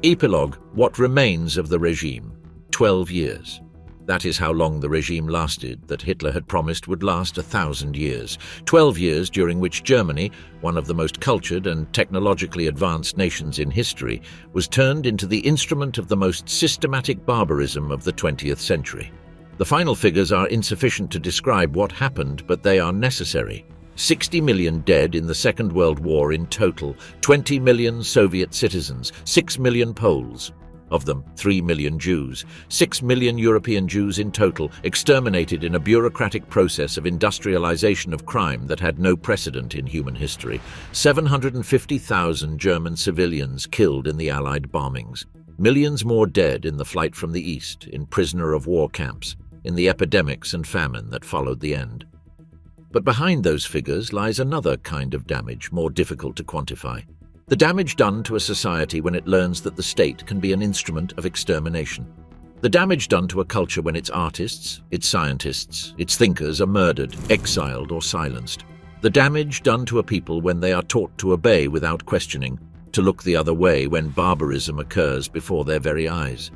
Epilogue: What remains of the regime? 12 years. That is how long the regime lasted, that Hitler had promised would last 1,000 years. 12 years during which Germany, one of the most cultured and technologically advanced nations in history, was turned into the instrument of the most systematic barbarism of the 20th century. The final figures are insufficient to describe what happened, but they are necessary. 60 million dead in the Second World War in total, 20 million Soviet citizens, 6 million Poles. Of them, 3 million Jews, 6 million European Jews in total, exterminated in a bureaucratic process of industrialization of crime that had no precedent in human history, 750,000 German civilians killed in the Allied bombings, millions more dead in the flight from the East, in prisoner of war camps, in the epidemics and famine that followed the end. But behind those figures lies another kind of damage more difficult to quantify. The damage done to a society when it learns that the state can be an instrument of extermination. The damage done to a culture when its artists, its scientists, its thinkers are murdered, exiled or silenced. The damage done to a people when they are taught to obey without questioning, to look the other way when barbarism occurs before their very eyes.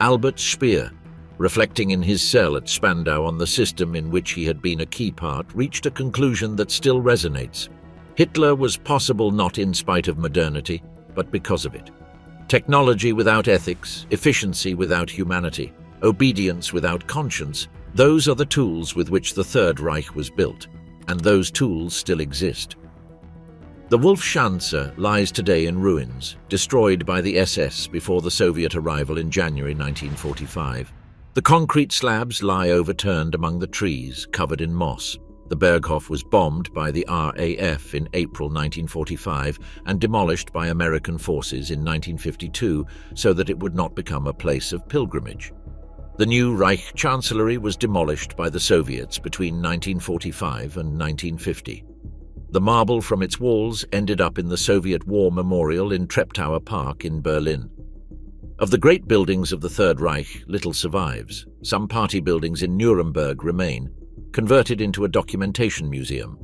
Albert Speer, reflecting in his cell at Spandau on the system in which he had been a key part, reached a conclusion that still resonates. Hitler was possible not in spite of modernity, but because of it. Technology without ethics, efficiency without humanity, obedience without conscience, those are the tools with which the Third Reich was built, and those tools still exist. The Wolfschanze lies today in ruins, destroyed by the SS before the Soviet arrival in January 1945. The concrete slabs lie overturned among the trees, covered in moss. The Berghof was bombed by the RAF in April 1945 and demolished by American forces in 1952 so that it would not become a place of pilgrimage. The new Reich Chancellery was demolished by the Soviets between 1945 and 1950. The marble from its walls ended up in the Soviet War Memorial in Treptower Park in Berlin. Of the great buildings of the Third Reich, little survives. Some party buildings in Nuremberg remain, converted into a documentation museum.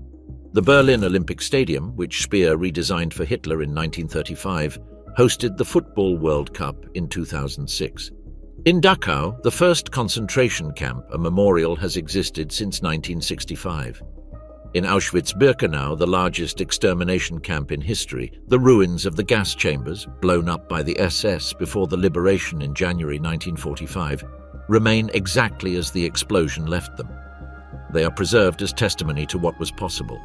The Berlin Olympic Stadium, which Speer redesigned for Hitler in 1935, hosted the Football World Cup in 2006. In Dachau, the first concentration camp, a memorial has existed since 1965. In Auschwitz-Birkenau, the largest extermination camp in history, the ruins of the gas chambers, blown up by the SS before the liberation in January 1945, remain exactly as the explosion left them. They are preserved as testimony to what was possible.